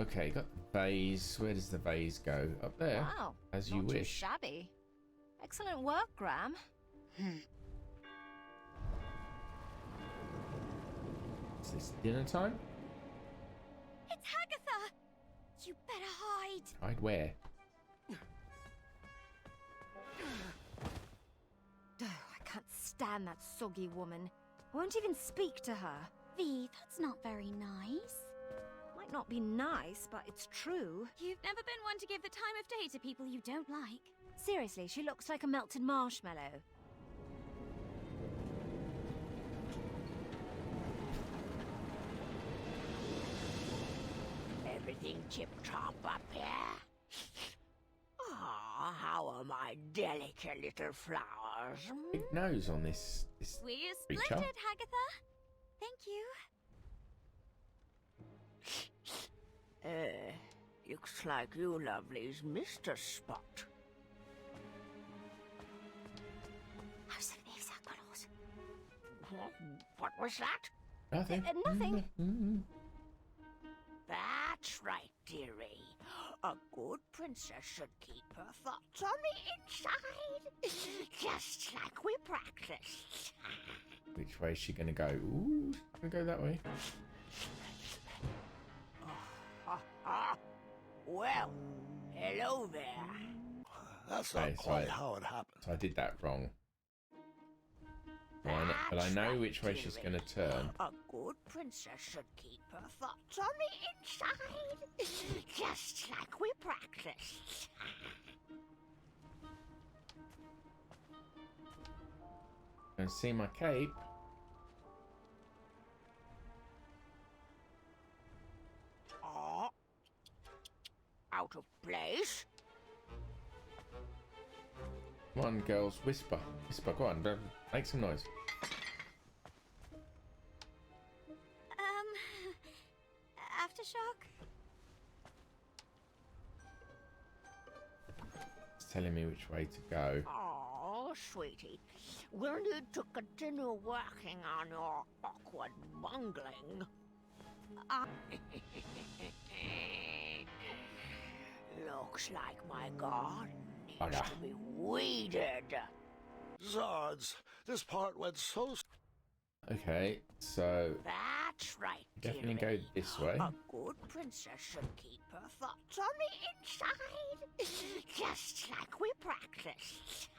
Okay, got the vase. Where does the vase go? Up there.
Wow.
As you
not too
wish.
shabby. Excellent work, Graham.
Is this dinner time?
It's Hagatha! You better hide.
Hide where?
I can't stand that soggy woman. I won't even speak to her.
V, that's not very nice.
Might not be nice, but it's true.
You've never been one to give the time of day to people you don't like.
Seriously, she looks like a melted marshmallow.
Everything tip-top up here? Ah, how are my delicate little flowers?
Big nose on this
We're
creature.
splendid, Hagatha. Thank you.
Looks like you lovelies missed a spot. What was that?
Nothing.
Nothing.
That's right, dearie. A good princess should keep her thoughts on the inside. Just like we practiced.
Which way is she gonna go? Ooh, she's gonna go that way.
Well, hello there.
That's not
Okay,
quite how it happened.
So I did that wrong. But I know which way she's gonna turn.
A good princess should keep her thoughts on the inside. Just like we practiced.
Gonna see my cape.
Oh. Out of place?
Come on, girls, whisper. Whisper, go on, make some noise.
Aftershock?
It's telling me which way to go.
Oh, sweetie. We'll need to continue working on your awkward bungling. Looks like my garden needs to be weeded.
Zards, this part went so...
Okay, so
That's right,
definitely
dearie.
go this way.
A good princess should keep her thoughts on the inside. Just like we practiced.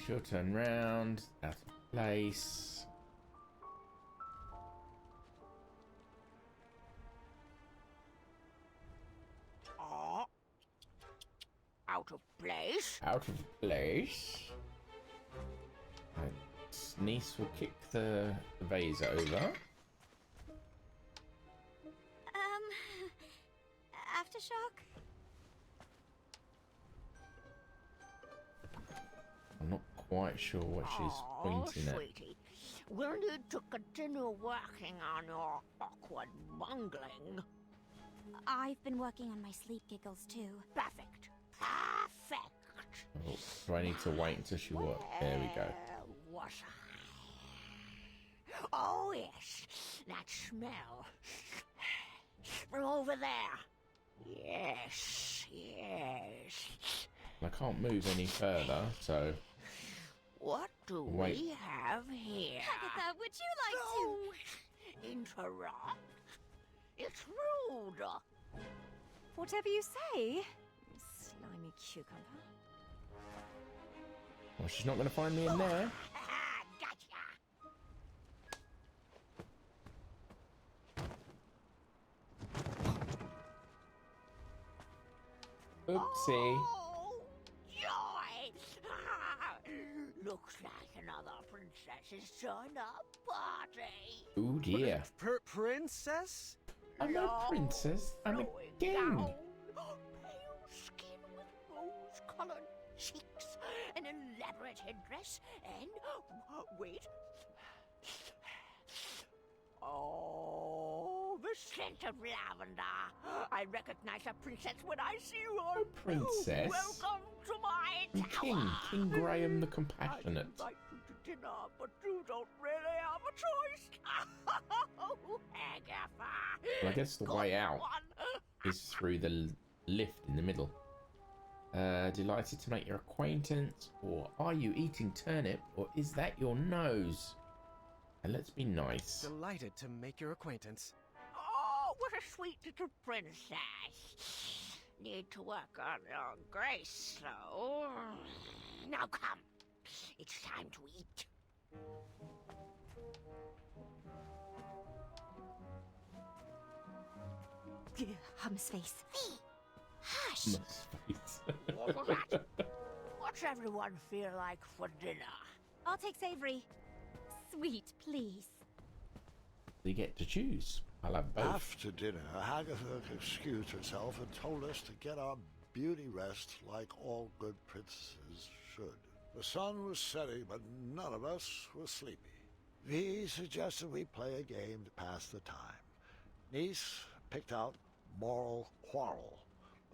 She'll turn round, out of place.
Oh. Out of place?
Out of place. Right. Niece will kick the vase over.
Aftershock?
I'm not quite sure what she's pointing at.
Sweetie. We'll need to continue working on your awkward bungling.
I've been working on my sleep giggles too.
Perfect. Perfect.
Oh, do I need to wait until she works? There we go.
Where was I? Oh, yes. That smell. From over there. Yes, yes.
I can't move any further, so...
What do we have here?
Hagatha, would you like
to... interrupt? It's rude.
Whatever you say, slimy cucumber.
Well, she's not going to find me in there. Oopsie.
Oh, joy! Looks like another princess has joined our party.
Oh dear.
Princess?
I'm a princess. I'm a king.
Gown, pale skin with rose-colored cheeks, an elaborate headdress, and wait. Oh, the scent of lavender. I recognize a princess when I see one.
A princess?
Welcome to my tower.
King Graham the Compassionate.
I'd invite you to dinner, but you don't really have a choice. Oh, Agatha.
Well, I guess the way out is through the lift in the middle. Delighted to make your acquaintance, or are you eating turnip, or is that your nose? And let's be nice.
Delighted to make your acquaintance.
Oh, what a sweet little princess. Need to work on your grace, though. Now come. It's time to eat.
Hum's face.
Hush!
What was that? What's everyone feel like for dinner?
I'll take savory. Sweet, please.
You get to choose. I'll have both.
After dinner, Agatha excused herself and told us to get our beauty rest like all good princesses should. The sun was setting, but none of us were sleepy. V suggested we play a game to pass the time. Niece picked out Moral Quarrel,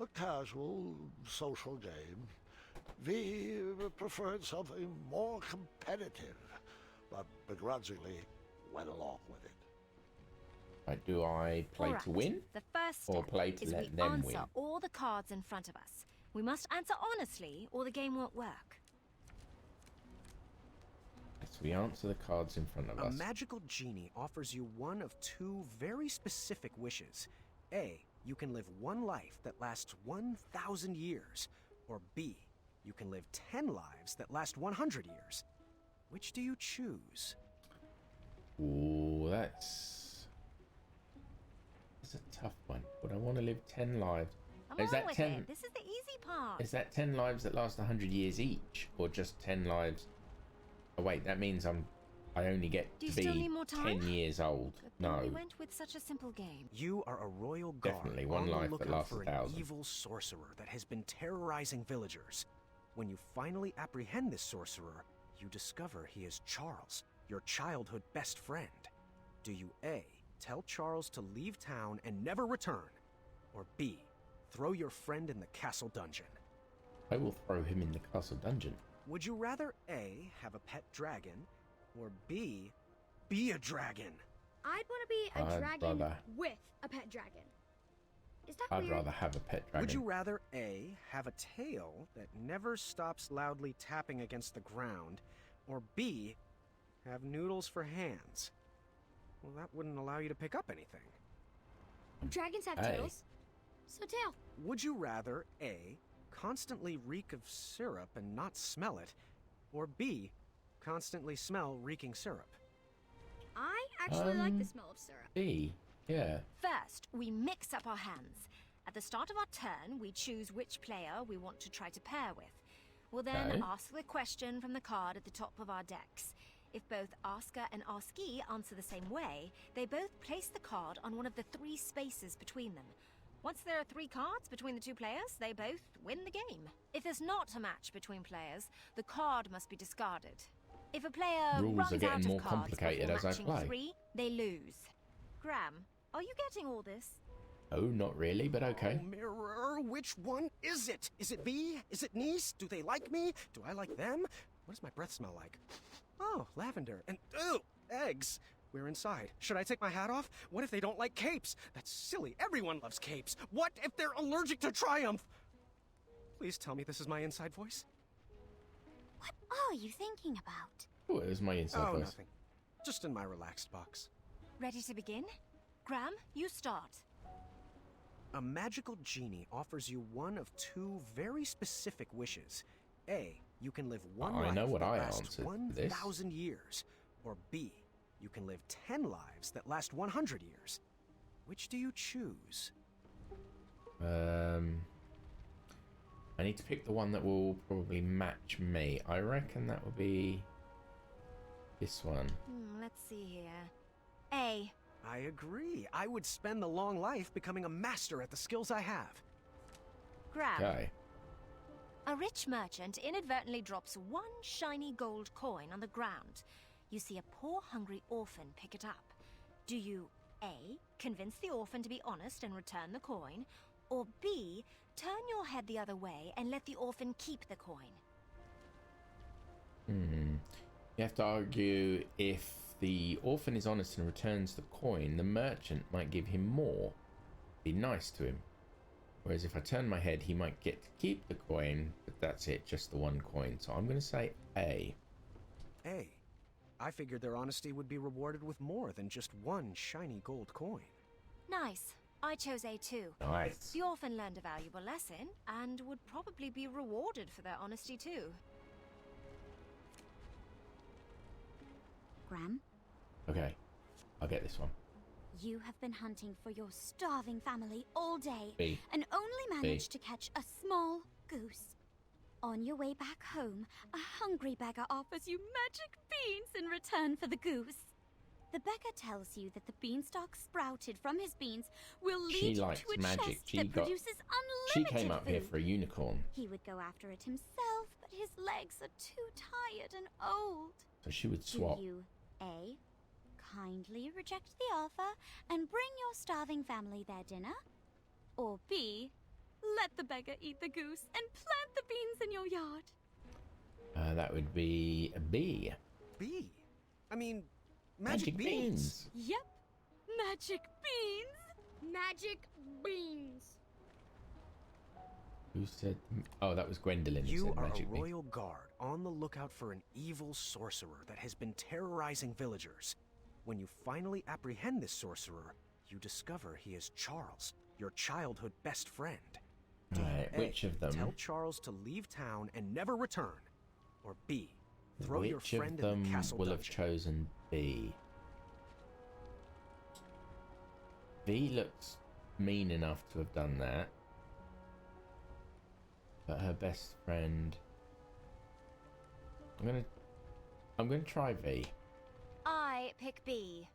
a casual social game. V preferred something more competitive, but begrudgingly went along with it.
Right, do I play
All right.
to win,
The first
or
step
play to
is we
let them
answer
win?
all the cards in front of us. We must answer honestly, or the game won't work.
Yes, we answer the cards in front of
A
us.
magical genie offers you one of two very specific wishes. A, you can live one life that lasts 1,000 years. Or B, you can live 10 lives that last 100 years. Which do you choose?
Ooh, that's a tough one. Would I want to live 10 lives?
Come
Is
on
that
with
10?
it. This is the easy part.
Is that 10 lives that last 100 years each, or just 10 lives? Oh wait, that means I only get
Do you
to
still
be
need more time?
10 years old.
Good thing
No.
we went with such a simple game.
You are a royal guard
Definitely one
on the
life that
lookout
lasts
for an
1,000.
evil sorcerer that has been terrorizing villagers. When you finally apprehend this sorcerer, you discover he is Charles, your childhood best friend. Do you A, tell Charles to leave town and never return, or B, throw your friend in the castle dungeon?
I will throw him in the castle dungeon.
Would you rather A, have a pet dragon, or B, be a dragon?
I'd want to be a
I'd
dragon
rather-
with a pet dragon. Is that
I'd
weird?
rather have a pet dragon.
Would you rather A, have a tail that never stops loudly tapping against the ground, or B, have noodles for hands? Well, that wouldn't allow you to pick up anything.
Dragons have
Hey.
tails. So tail.
Would you rather A, constantly reek of syrup and not smell it, or B, constantly smell reeking syrup?
I actually like the smell of syrup.
B, yeah.
First, we mix up our hands. At the start of our turn, we choose which player we want to try to pair with. We'll then
Okay.
ask the question from the card at the top of our decks. If both asker and askee answer the same way, they both place the card on one of the 3 spaces between them. Once there are 3 cards between the 2 players, they both win the game. If there's not a match between players, the card must be discarded. If a player
Rules
runs
are getting
out
more
of cards
complicated
before
as I
matching
play.
3, they lose. Graham, are you getting all this?
Oh, not really, but okay.
Oh, Mirror, which one is it? Is it B? Is it Niece? Do they like me? Do I like them? What does my breath smell like? Oh, lavender. And, ooh, eggs. We're inside. Should I take my hat off? What if they don't like capes? That's silly. Everyone loves capes. What if they're allergic to Triumph? Please tell me this is my inside voice.
What are you thinking about?
Oh, it was my inside
Oh,
voice.
nothing. Just in my relaxed box.
Ready to begin? Graham, you start.
A magical genie offers you one of 2 very specific wishes. A, you can live one
I
life
know what
that
I
lasts
answered for this.
1,000 years. Or B, you can live 10 lives that last 100 years. Which do you choose?
I need to pick the one that will probably match me. I reckon that will be this one.
Let's see here. A.
I agree. I would spend the long life becoming a master at the skills I have.
Graham.
Okay.
A rich merchant inadvertently drops 1 shiny gold coin on the ground. You see a poor, hungry orphan pick it up. Do you A, convince the orphan to be honest and return the coin, or B, turn your head the other way and let the orphan keep the coin?
You have to argue if the orphan is honest and returns the coin, the merchant might give him more. Be nice to him. Whereas if I turn my head, he might get to keep the coin, but that's it, just the one coin. So I'm going to say A.
A. I figured their honesty would be rewarded with more than just one shiny gold coin.
Nice. I chose A too.
Nice.
The orphan learned a valuable lesson and would probably be rewarded for their honesty too.
Gram,
Okay, I'll get this one.
you have been hunting for your starving family all day
B.
and only managed to catch a small goose. On your way back home, a hungry beggar offers you magic beans in return for the goose. The beggar tells you that the beanstalk sprouted from his beans will lead you to a
magic.
chest that produces
She
unlimited
came up here
food.
for a unicorn,
He would go after it himself, but his legs are too tired and old.
so she would swap.
Do you A. kindly reject the offer and bring your starving family their dinner? Or B. let the beggar eat the goose and plant the beans in your yard?
That would be a B.
B? I mean, magic beans.
Yep, magic beans.
Magic beans.
Who said? Oh, that was Gwendolyn. Who
You
said
are
magic
a
bean.
royal guard on the lookout for an evil sorcerer that has been terrorizing villagers. When you finally apprehend this sorcerer, you discover he is Charles, your childhood best friend.
Right,
A.
which of them?
Tell Charles to leave town and never return. Or B. Throw your
Which
friend
of
in the
them
castle
will have
dungeon.
chosen B? B looks mean enough to have done that, but her best friend. I'm gonna try V.
I pick B.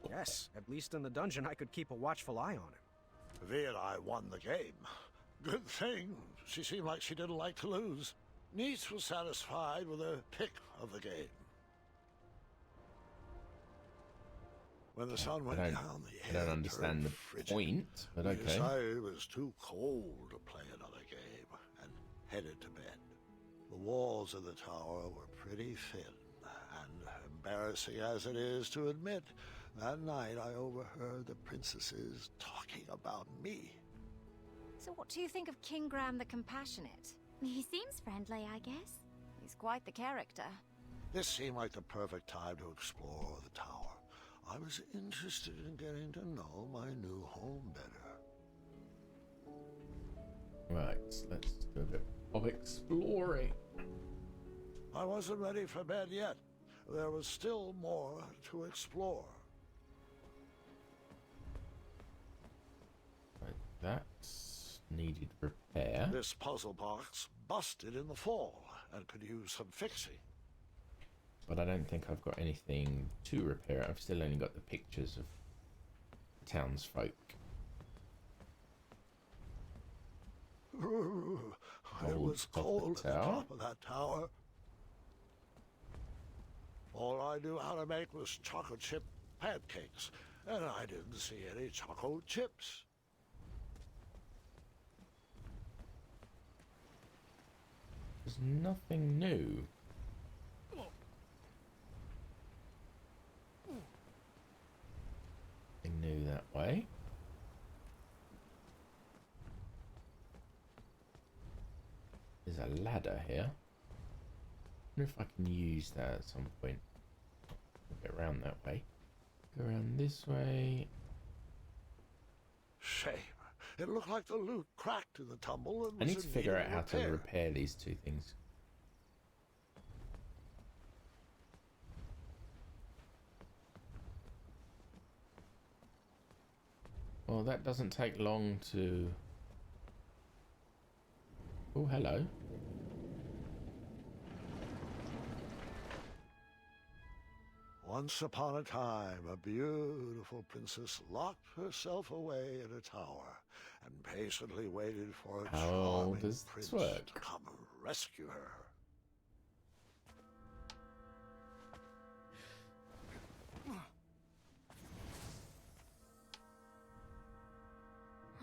Yes, at least in the dungeon I could keep a watchful eye on him.
V and I won the game. Good thing. She seemed like she didn't like to lose. Neats was satisfied with her pick of the game. When the sun went down, the
I don't
air
understand
turned
the
frigid.
point, but
We
okay.
decided it was too cold to play another game and headed to bed. The walls of the tower were pretty thin, and embarrassing as it is to admit, that night I overheard the princesses talking about me.
So what do you think of King Graham the Compassionate?
He seems friendly, I guess.
He's quite the character.
This seemed like the perfect time to explore the tower. I was interested in getting to know my new home better.
Right, let's do a bit of exploring.
I wasn't ready for bed yet. There was still more to explore.
Right, that's needed repair.
This puzzle box busted in the fall and could use some fixing.
But I don't think I've got anything to repair. I've still only got the pictures of townsfolk.
It was cold at the top of that tower. All I knew how to make was chocolate chip pancakes, and I didn't see any chocolate chips.
There's nothing new. Nothing new that way. There's a ladder here. I wonder if I can use that at some point. Get around that way. Go around this way.
Shame. It looked like the loot cracked in the tumble and
I
was
need to
in
figure
need
out
of
how to
repair.
repair these two things. Well, that doesn't take long to... Oh, hello.
Once upon a time, a beautiful princess locked herself away in a tower and patiently waited for a
How
charming
does
prince
this work?
to come rescue her.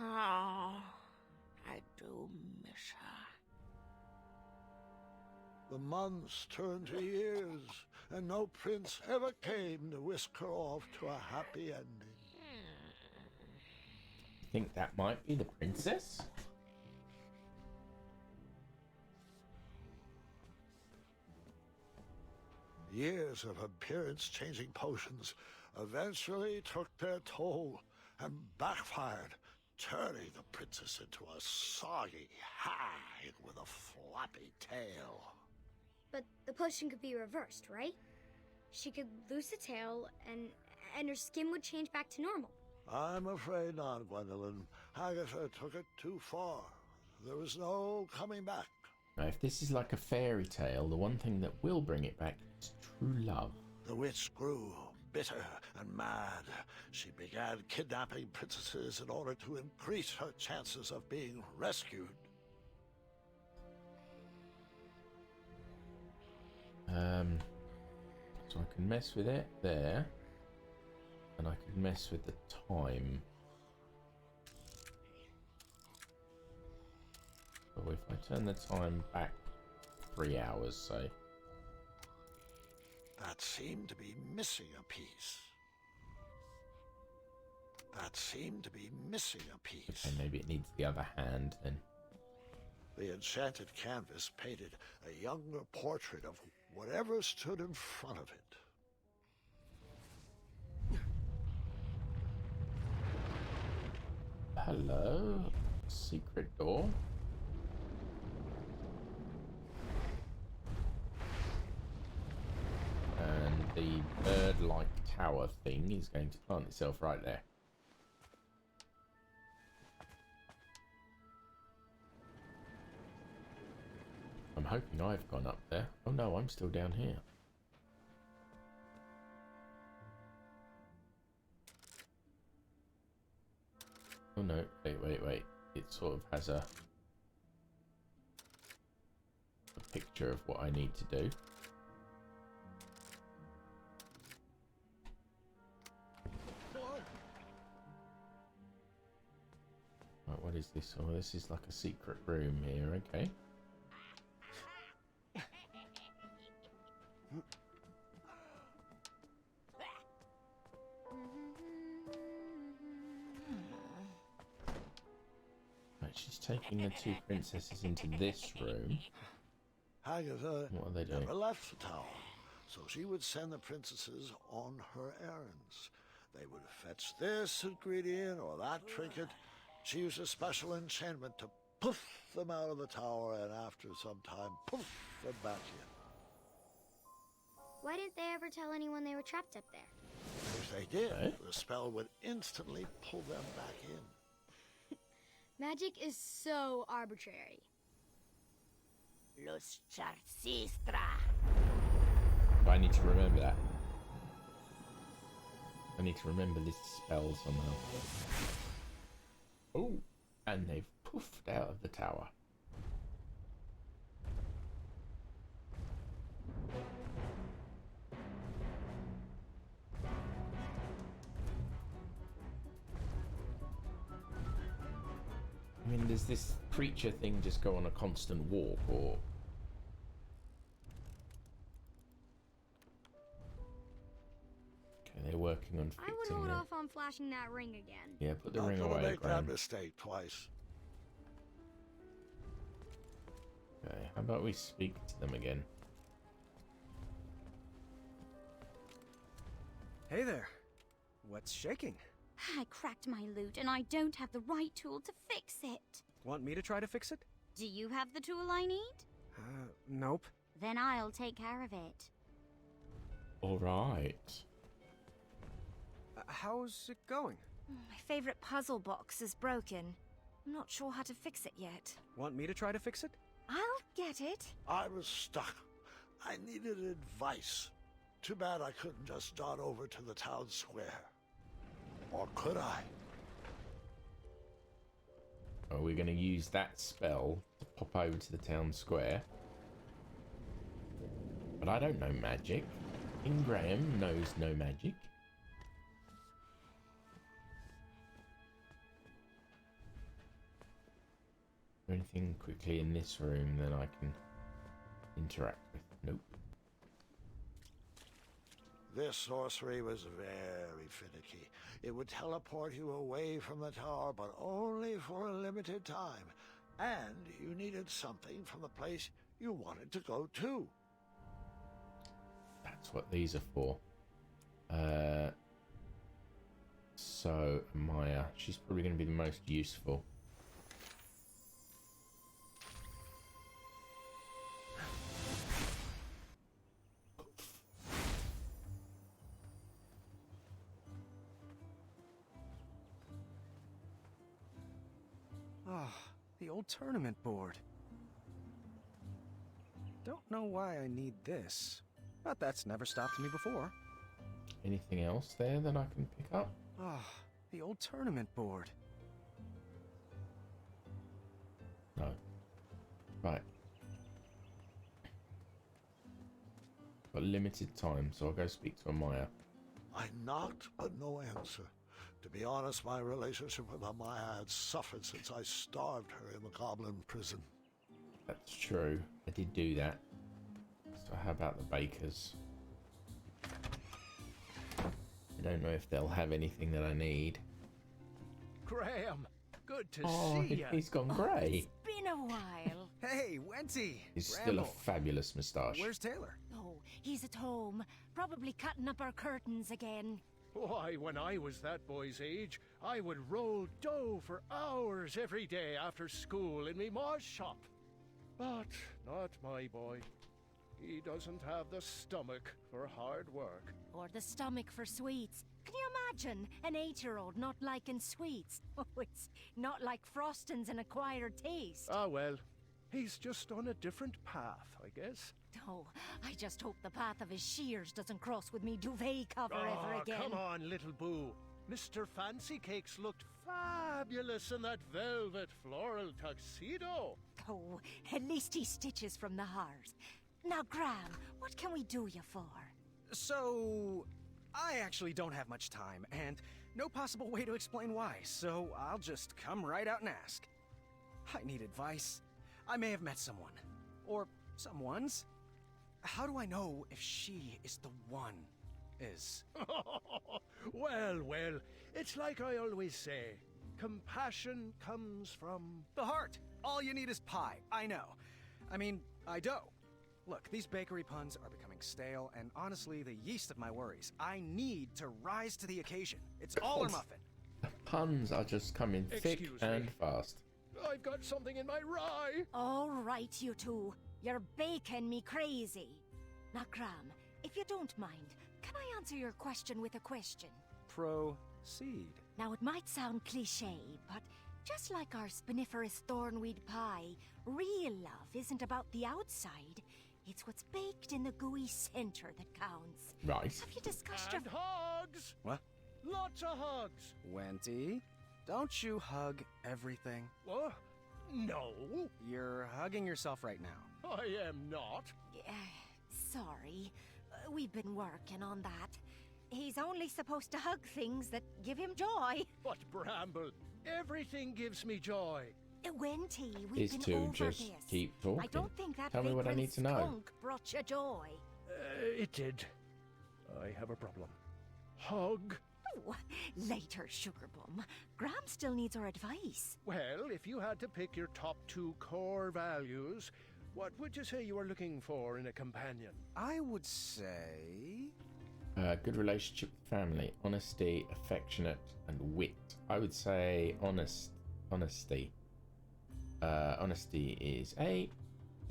Oh, I do miss her.
The months turned to years, and no prince ever came to whisk her off to a happy ending.
think that might be the princess?
Years of appearance-changing potions eventually took their toll and backfired, turning the princess into a soggy hag with a floppy tail.
But the potion could be reversed, right? She could lose the tail and her skin would change back to normal.
I'm afraid not, Gwendolyn. Agatha took it too far. There was no coming back.
Now, if this is like a fairy tale, the one thing that will bring it back is true love.
The witch grew bitter and mad. She began kidnapping princesses in order to increase her chances of being rescued.
So I can mess with it there, and I can mess with the time. So if I turn the time back 3 hours, say.
That seemed to be missing a piece. That seemed to be missing a piece.
Okay, maybe it needs the other hand then.
The enchanted canvas painted a younger portrait of whatever stood in front of it.
Hello? Secret door? And the bird-like tower thing is going to plant itself right there. I'm hoping I've gone up there. Oh no, I'm still down here. Oh no, wait. It sort of has a picture of what I need to do. Right, what is this? Oh, this is like a secret room here, okay. Right, she's taking the two princesses into this room.
Agatha
What are they doing?
never left the tower, so she would send the princesses on her errands. They would fetch this ingredient or that trinket. She used a special enchantment to poof them out of the tower, and after some time, poof them back in.
Why didn't they ever tell anyone they were trapped up there?
If they did, the spell would instantly pull them back in.
Magic is so arbitrary.
Los Charcistra.
I need to remember that. I need to remember this spell somehow. Oh, and they've poofed out of the tower. I mean, does this creature thing just go on a constant walk, or...? Okay, they're working on
I would
fixing
hold
it.
off on flashing that ring again.
Yeah, put the
Not
ring
gonna
away,
make that
Graham.
mistake twice.
Okay, how about we speak to them again?
Hey there. What's shaking?
I cracked my lute and I don't have the right tool to fix it.
Want me to try to fix it?
Do you have the tool I need?
Nope.
Then I'll take care of it.
All right.
How's it going?
My favorite puzzle box is broken. I'm not sure how to fix it yet.
Want me to try to fix it?
I'll get it.
I was stuck. I needed advice. Too bad I couldn't just dart over to the town square. Or could I?
Are we going to use that spell to pop over to the town square? But I don't know magic. King Graham knows no magic. Anything quickly in this room that I can interact with? Nope.
This sorcery was very finicky. It would teleport you away from the tower, but only for a limited time. And you needed something from the place you wanted to go to.
That's what these are for. So, Maya, she's probably going to be the most useful.
Ah, the old tournament board. Don't know why I need this, but that's never stopped me before.
Anything else there that I can pick up?
Ah, the old tournament board.
No. Right. Got limited time, so I'll go speak to Amaya.
I knocked, but no answer. To be honest, my relationship with Amaya had suffered since I starved her in the goblin prison.
That's true. I did do that. So how about the bakers? I don't know if they'll have anything that I need.
Graham, good to
Oh,
see you.
he's gone grey.
It's been a while.
Hey, Wenty!
He's still a
Bramble.
fabulous moustache.
Where's Taylor?
Oh, he's at home, probably cutting up our curtains again.
Why, when I was that boy's age, I would roll dough for hours every day after school in me ma's shop. But not my boy. He doesn't have the stomach for hard work.
Or the stomach for sweets. Can you imagine an 8-year-old not liking sweets? Oh, it's not like frosting's an acquired taste.
Ah, well, he's just on a different path, I guess.
Oh, I just hope the path of his shears doesn't cross with me duvet cover ever again.
Come on, little boo. Mr. Fancy Cakes looked fabulous in that velvet floral tuxedo.
Oh, at least he stitches from the heart. Now, Graham, what can we do you for?
So, I actually don't have much time, and no possible way to explain why, so I'll just come right out and ask. I need advice. I may have met someone. Or someone's. How do I know if she is the one?
Well, well, it's like I always say. Compassion comes from...
The heart! All you need is pie, I know. I mean, I dough. Look, these bakery puns are becoming stale, and honestly, the yeast of my worries. I need to rise to the occasion. It's all or muffin.
The puns are just coming thick
Excuse me.
and fast.
I've got something in my rye.
All right, you two. You're baking me crazy. Now, Graham, if you don't mind, can I answer your question with a question?
Proceed.
Now, it might sound cliché, but just like our spiniferous thornweed pie, real love isn't about the outside. It's what's baked in the gooey center that counts.
Right.
Have you discussed
And hugs.
What?
Lots of hugs.
Wenty, don't you hug everything?
What? No,
You're hugging yourself right now.
I am not.
Sorry. We've been working on that. He's only supposed to hug things that give him joy.
But Bramble, everything gives me joy.
Wenty, we've
Is
been
to
over
just
this.
keep talking.
I don't think that
Tell me what I
vagrant
need to know.
skunk brought you joy.
It did. I have a problem. Hug?
Oh, later, sugar bum. Graham still needs our advice.
Well, if you had to pick your top 2 core values, what would you say you are looking for in a companion?
I would say...
Good relationship with family, honesty, affectionate, and wit. I would say honesty. Honesty is A.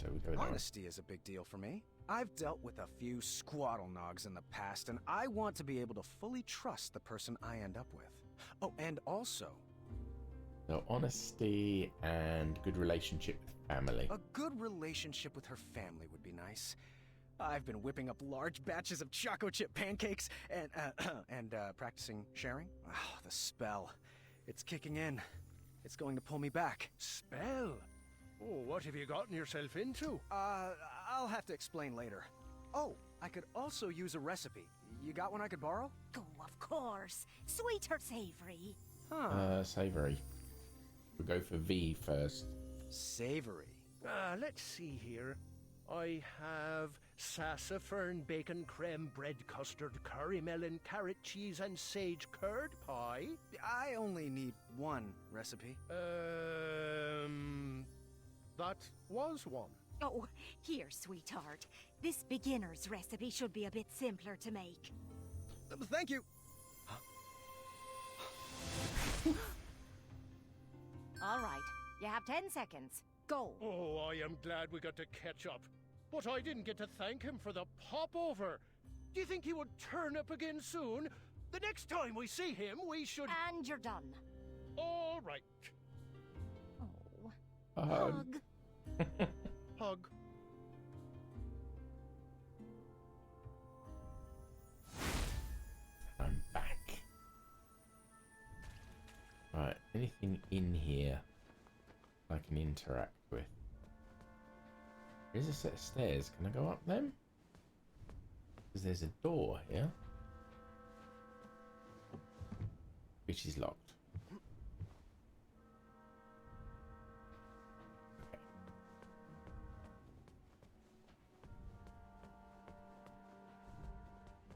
So we go with that one.
Honesty is a big deal for me. I've dealt with a few squaddle nogs in the past, and I want to be able to fully trust the person I end up with. Oh, and also...
So honesty and good relationship with family.
a good relationship with her family would be nice. I've been whipping up large batches of choco chip pancakes and practicing sharing. Oh, the spell. It's kicking in. It's going to pull me back.
Spell? Oh, what have you gotten yourself into?
I'll have to explain later. Oh, I could also use a recipe. You got one I could borrow?
Oh, of course. Sweet or savory?
Savory. We'll go for V first.
Savory.
Let's see here. I have sassafras, bacon creme, bread custard, curry melon, carrot cheese, and sage curd pie.
I only need one recipe.
That was one.
Oh, here, sweetheart. This beginner's recipe should be a bit simpler to make.
Thank you.
All right, you have 10 seconds. Go.
Oh, I am glad we got to catch up. But I didn't get to thank him for the popover. Do you think he would turn up again soon? The next time we see him, we should...
And you're done.
All right.
Oh. Hug.
Hug.
I'm back. Right, anything in here I can interact with? There's a set of stairs. Can I go up them? Because there's a door here, which is locked. Okay.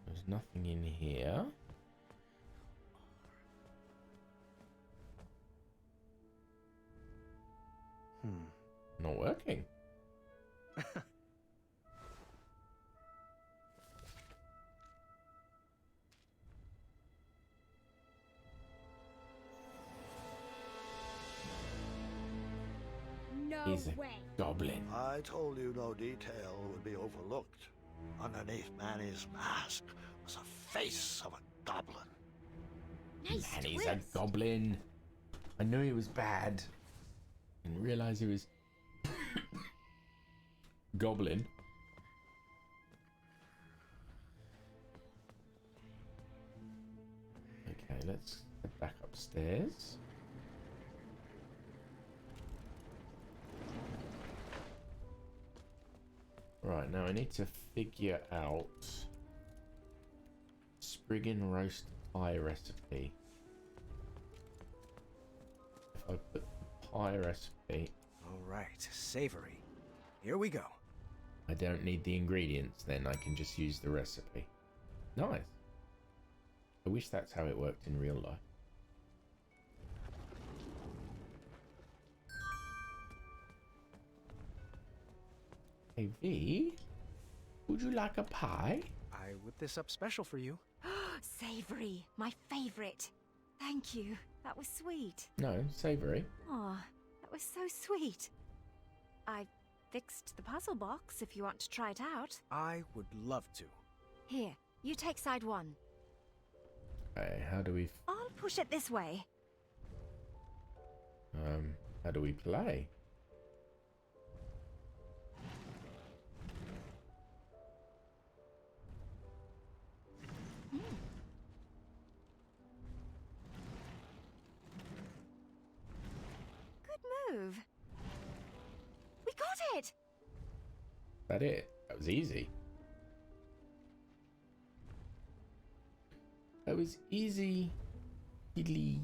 There's nothing in here. Not working.
No
He's a
way.
goblin.
I told you no detail would be overlooked. Underneath Manny's mask was the face of a goblin.
Nice
And he's
twist.
a goblin. I knew he was bad. Didn't realize he was goblin. Okay, let's get back upstairs. Right, now I need to figure out Spriggan roast pie recipe. If I put the pie recipe...
All right, savory. Here we go.
I don't need the ingredients, then I can just use the recipe. Nice. I wish that's how it worked in real life. Hey V, would you like a pie?
I whipped this up special for you.
Savory, my favorite. Thank you. That was sweet.
No, savory.
Oh, that was so sweet. I fixed the puzzle box if you want to try it out.
I would love to.
Here, you take side one.
Okay, how do we...
I'll push it this way.
How do we play?
Good move. We got it!
That it? That was easy. That was easy. Diddly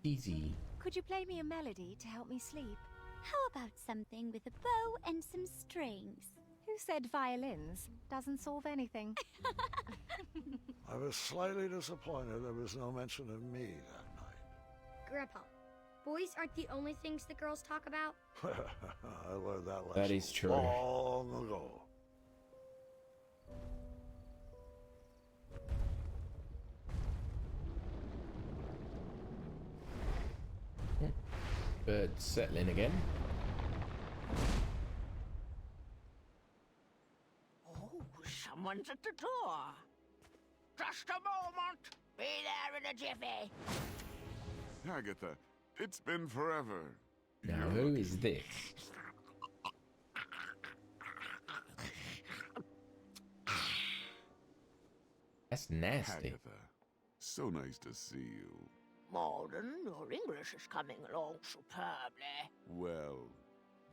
easy.
Could you play me a melody to help me sleep?
How about something with a bow and some strings?
Who said violins? Doesn't solve anything.
I was slightly disappointed there was no mention of me that night.
Grandpa, boys aren't the only things the girls talk about.
I learned that lesson
That is true.
long ago.
Birds settling again.
Oh, someone's at the door. Just a moment. Be there in a jiffy.
Agatha, it's been forever.
Now, who is this? That's nasty.
Agatha, so nice to see you.
Morden, your English is coming along superbly.
Well,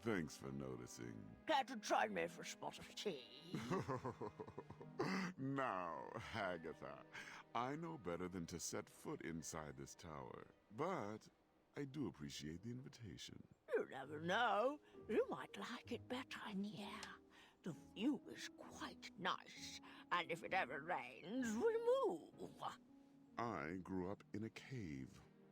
thanks for noticing.
Care to join me for a spot of tea?
Now, Agatha, I know better than to set foot inside this tower, but I do appreciate the invitation.
You never know. You might like it better in here. nice, and if it ever rains, we'll move.
I grew up in a cave,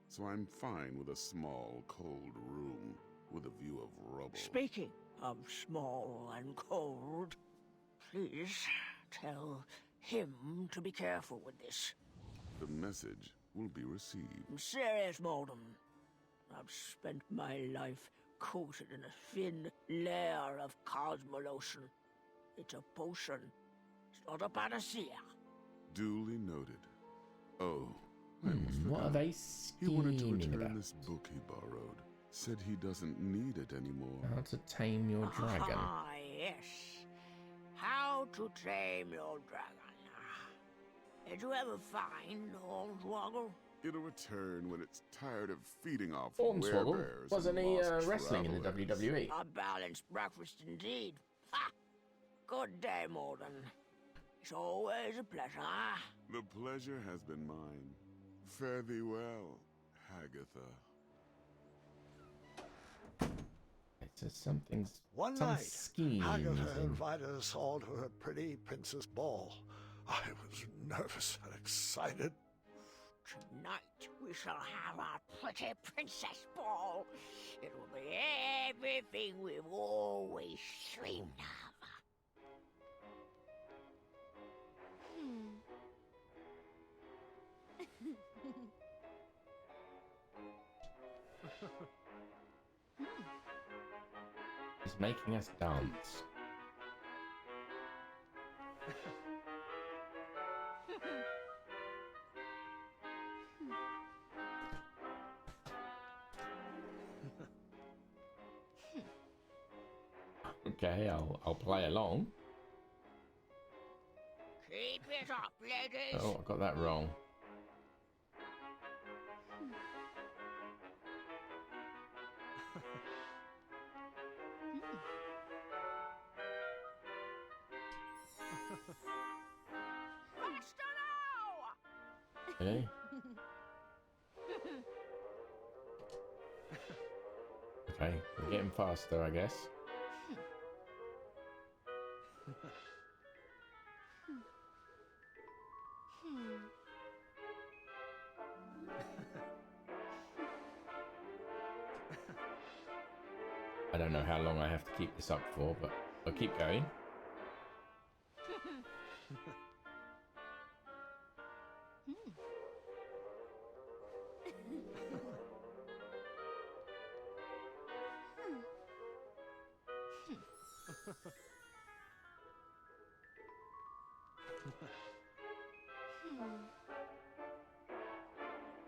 so I'm fine with a small, cold room with a view of rubble.
Speaking of small and cold, please tell him to be careful with this.
The message will be received.
I'm serious, Malden. I've spent my life coated in a thin layer of cosmolotion. It's a potion. It's not a panacea.
Duly noted. Oh, I almost
What are
forgot.
they
He wanted to
scheming
return
about?
this book he borrowed. Said he doesn't need it anymore.
How to tame your dragon.
Ah, yes. How to tame your dragon. Did you ever find Hornswoggle?
It'll return when it's tired of feeding off
Hornswoggle?
werebears.
Wasn't
and
he
lost
wrestling in the
travelers.
WWE?
A balanced breakfast indeed. Ha! Good day, Malden. It's always a pleasure.
The pleasure has been mine. Fare thee well, Hagatha.
It says something's
One
some
night,
schemes
Agatha
in-
invited us all to her pretty princess ball. I was nervous and excited.
Tonight we shall have our pretty princess ball. It will be everything we've always dreamed of.
It's making us dance. Okay, I'll play along.
Keep it up, ladies.
Oh, I got that wrong.
Faster now!
Okay. Okay, we're getting faster, I guess. I don't know how long I have to keep this up for, but I'll keep going.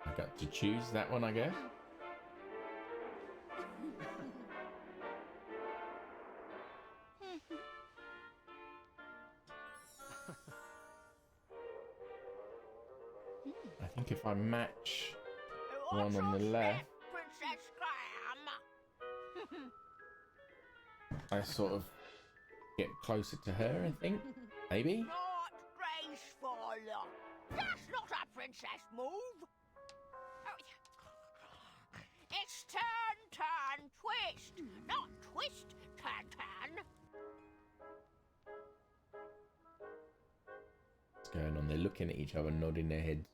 I got to choose that one, I guess. I think if I match the one on the left,
Princess Graham.
I sort of get closer to her, I think. Maybe?
Not graceful. That's not a princess move. It's turn, turn, twist. Not twist, turn, turn.
What's going on? They're looking at each other, nodding their heads.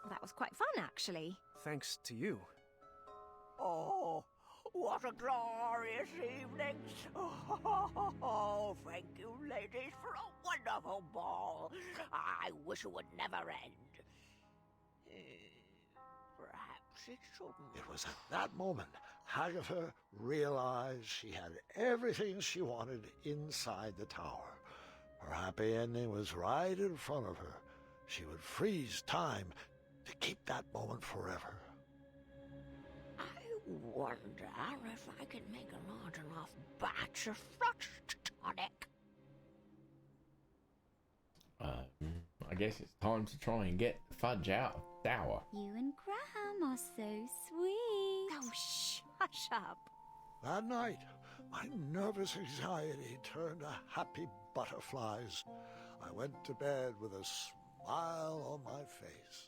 That was quite fun, actually.
Thanks to you.
Oh, what a glorious evening. Oh, thank you, ladies, for a wonderful ball. I wish it would never end. Perhaps it shouldn't.
It was at that moment Agatha realized she had everything she wanted inside the tower. Her happy ending was right in front of her. She would freeze time to keep that moment forever.
I wonder if I can make a large enough batch of frost tonic.
I guess it's time to try and get the fudge out of the tower.
You and Graham are so sweet.
Oh, hush up.
That night, my nervous anxiety turned to happy butterflies. I went to bed with a smile on my face.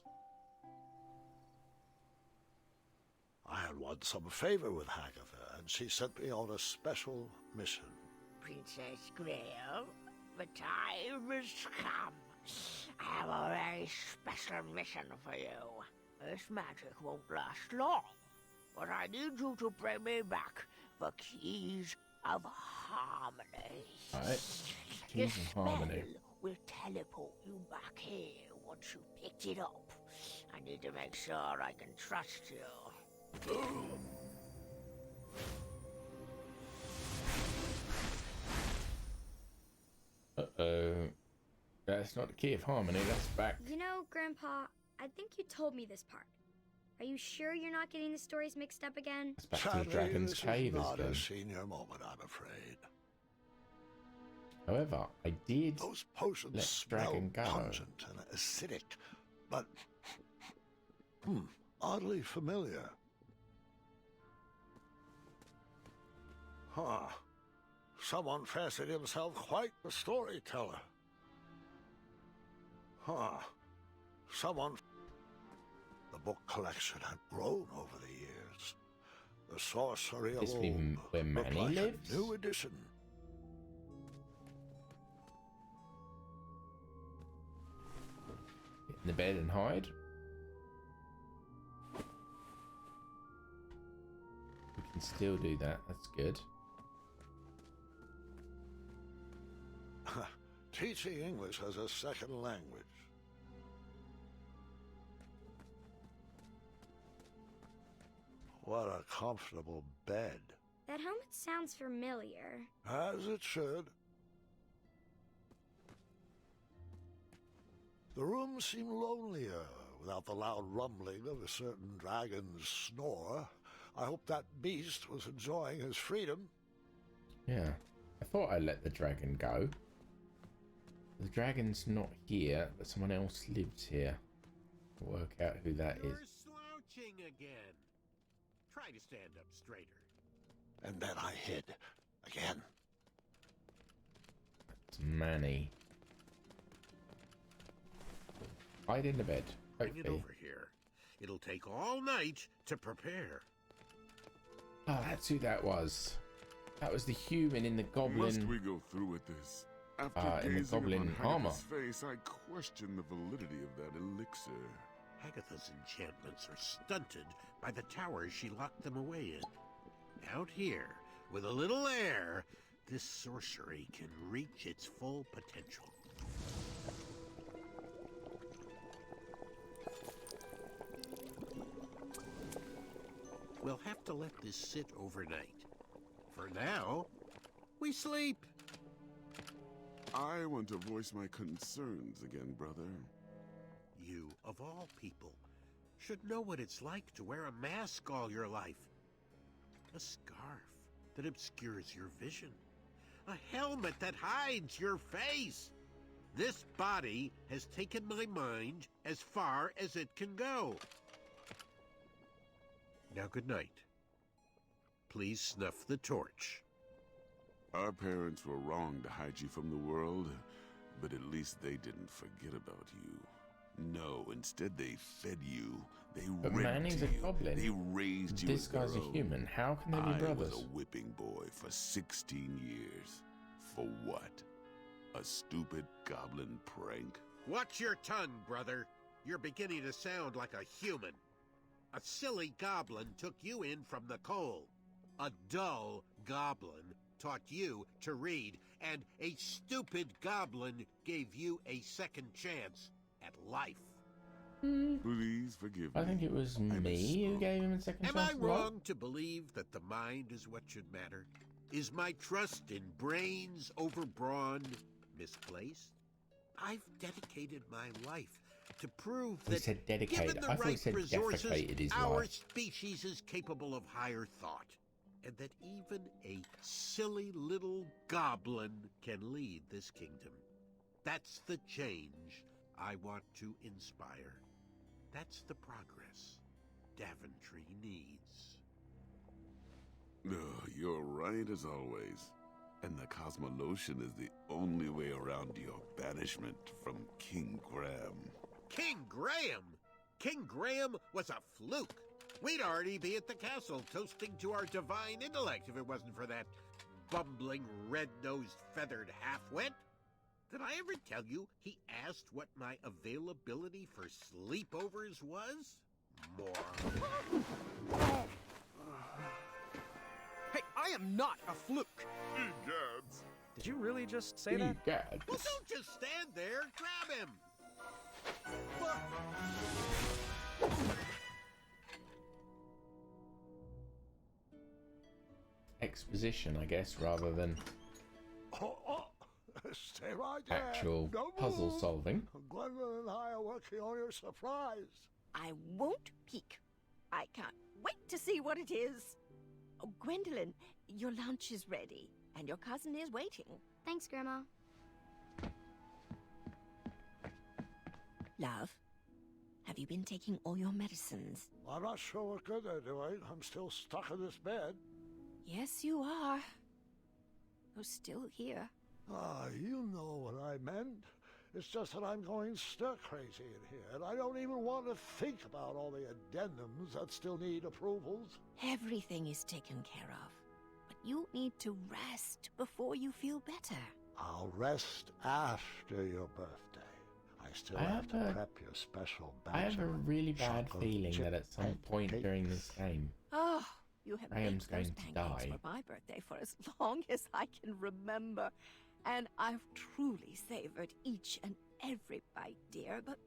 I had won some favor with Hagatha, and she sent me on a special mission.
Princess Graham, the time has come. I have a very special mission for you. This magic won't last long, but I need you to bring me back the keys of harmony.
Alright.
This
Keys of
spell
harmony.
will teleport you back here once you picked it up. I need to make sure I can trust you.
Uh-oh. That's not the key of harmony, that's back.
You know, Grandpa, I think you told me this part. Are you sure you're not getting the stories mixed up again?
That's back to the Dragon's
this
Cave
is not
again.
a senior moment, I'm afraid.
However, I did
Those potions
let
smell
Dragon go.
pungent and acidic, but oddly familiar. Huh. Someone fancied himself quite the storyteller. Huh. Someone... The book collection had grown over the years. The sorcery of
This
old
be where
looked
Manny
like
lives?
a new edition.
Get in the bed and hide. We can still do that, that's good.
Teaching English as a second language. What a comfortable bed.
That helmet sounds familiar.
As it should. The room seemed lonelier without the loud rumbling of a certain dragon's snore. I hope that beast was enjoying his freedom.
Yeah. I thought I let the dragon go. The dragon's not here, but someone else lives here. I'll work out who that
You're
is.
slouching again. Try to stand up straighter.
And then I hid again.
It's Manny. Hide in the bed.
Bring it
Hopefully.
over here. It'll take all night to prepare.
Oh, that's who that was. That was the human in the goblin.
Must we go through with this? After
in the
gazing
goblin
upon
armor.
Hagatha's face, I question the validity of that elixir.
Hagatha's enchantments are stunted by the towers she locked them away in. Out here, with a little air, this sorcery can reach its full potential. We'll have to let this sit overnight. For now, we sleep.
I want to voice my concerns again, brother.
You, of all people, should know what it's like to wear a mask all your life. A scarf that obscures your vision. A helmet that hides your face. This body has taken my mind as far as it can go. Now, good night. Please snuff the torch.
Our parents were wrong to hide you from the world, but at least they didn't forget about you. No, instead they fed you. They
But
read
Manny's
to
a
you.
goblin.
They raised you
This
as their
guy's a
own.
human. How can they be
I
brothers?
was a whipping boy for 16 years. For what? A stupid goblin prank?
Watch your tongue, brother. You're beginning to sound like a human. A silly goblin took you in from the cold. A dull goblin taught you to read, and a stupid goblin gave you a second chance at life.
Please forgive me.
I think it was me who gave him a second
Am
chance.
I wrong to believe that the mind is what should matter? Is my trust in brains overbrawn misplaced? I've dedicated my life to prove
He
that,
said dedicated.
given the
I thought he
right
said
resources,
defecated his
our
life.
species is capable of higher thought, and that even a silly little goblin can lead this kingdom. That's the change I want to inspire. That's the progress Daventry needs.
You're right as always. And the Cosmolotion is the only way around your banishment from King Graham.
King Graham? King Graham was a fluke. We'd already be at the castle toasting to our divine intellect if it wasn't for that bumbling, red-nosed, feathered half-wit. Did I ever tell you he asked what my availability for sleepovers was? Moron.
Hey, I am not a fluke!
Egads!
Did you really just say that?
Egads.
Well, don't just stand there. Grab him.
Exposition, I guess, rather than
Stay right there.
actual
Don't
puzzle
move.
solving.
Gwendolyn and I are working on your surprise.
I won't peek. I can't wait to see what it is. Oh, Gwendolyn, your lunch is ready, and your cousin is waiting.
Thanks, Grandma.
Love, have you been taking all your medicines?
I'm not sure what good they're doing. I'm still stuck in this bed.
Yes, you are. You're still here.
You know what I meant. It's just that I'm going stir-crazy in here, and I don't even want to think about all the addendums that still need approvals.
Everything is taken care of. But you need to rest before you feel better.
I'll rest after your birthday. I still
I
have to
have a-
prep your special batch
I have a
of
really bad
chocolate
feeling
chip
that at some point
pancakes.
during this game,
Oh, you have
Graham's
baked those
going to
pancakes
die.
for my birthday for as long as I can remember. And I've truly savored each and every bite, dear. But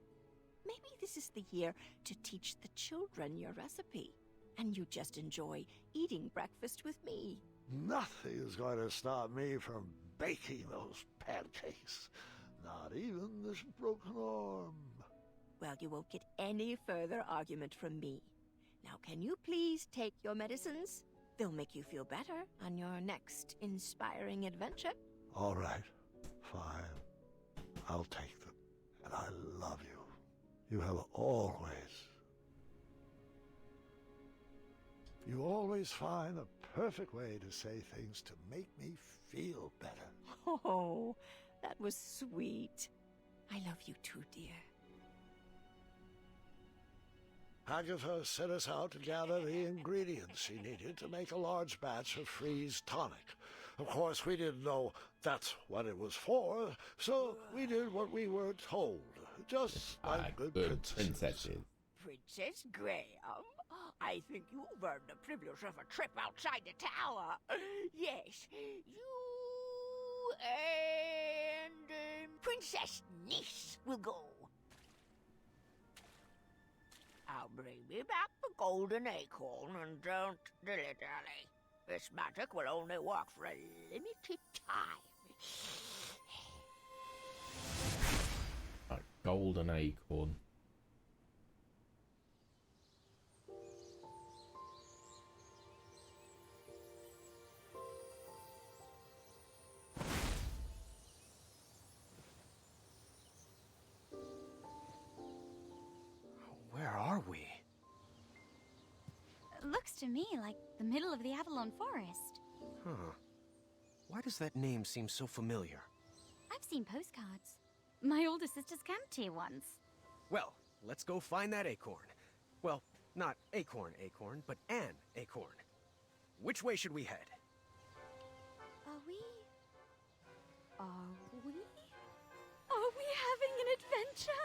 maybe this is the year to teach the children your recipe. And you just enjoy eating breakfast with me.
Nothing is going to stop me from baking those pancakes. Not even this broken arm.
Well, you won't get any further argument from me. Now, can you please take your medicines? They'll make you feel better on your next inspiring adventure.
All right, fine. I'll take them. And I love you. You have always... You always find a perfect way to say things to make me feel better.
Oh, that was sweet. I love you too, dear.
Agatha sent us out to gather the ingredients she needed to make a large batch of freeze tonic. Of course, we didn't know that's what it was for, so we did what we were told, just like good princesses.
Princess Graham, I think you've earned the privilege of a trip outside the tower. Yes, you and Princess Niece will go. I'll bring me back the golden acorn and don't dilly-dally. This magic will only work for a limited time.
A golden acorn.
Where are we?
Looks to me like the middle of the Avalon Forest.
Huh. Why does that name seem so familiar?
I've seen postcards. My older sister's camped here once.
Well, let's go find that acorn. Well, not acorn, but an acorn. Which way should we head?
Are we having an adventure?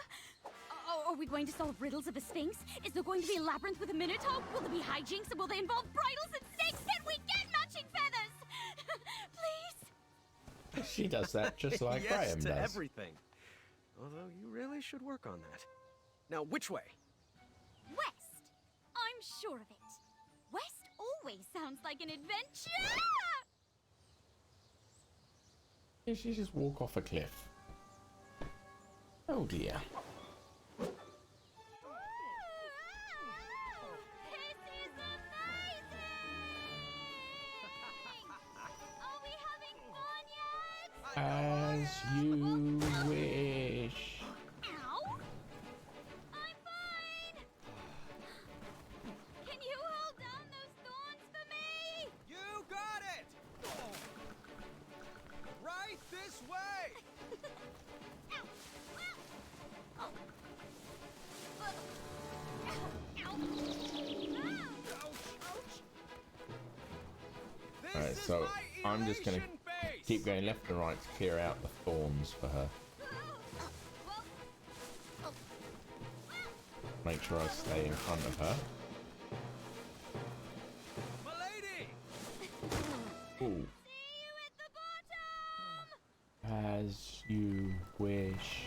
Are we going to solve riddles of a sphinx? Is there going to be a labyrinth with a minotaur? Will there be hijinks and will they involve bridles and snakes? Can we get matching feathers? Please?
She does that just like
yes
Graham
to
does.
everything. Although you really should work on that. Now, which way?
West. I'm sure of it. West always sounds like an adventure.
Did she just walk off a cliff? Oh dear.
This is amazing! Are we having fun yet?
As you wish.
Ow! I'm fine! Can you hold down those thorns for me?
You got it!
So I'm just going to keep going left and right to clear out the thorns for her. Make sure I stay in front of her. Ooh. As you wish.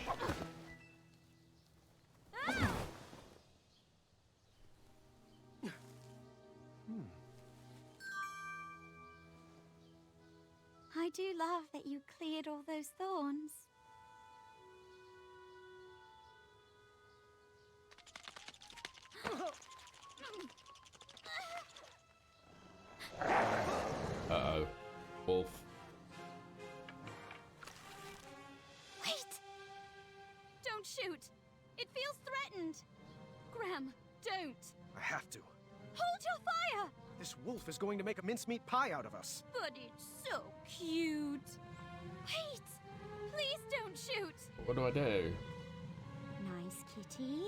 I do love that you cleared all those thorns.
Uh-oh. Wolf.
Wait! Don't shoot! It feels threatened! Graham, don't!
I have to.
Hold your fire!
This wolf is going to make a mincemeat pie out of us.
But it's so cute. Wait! Please don't shoot!
What do I do?
Nice kitty.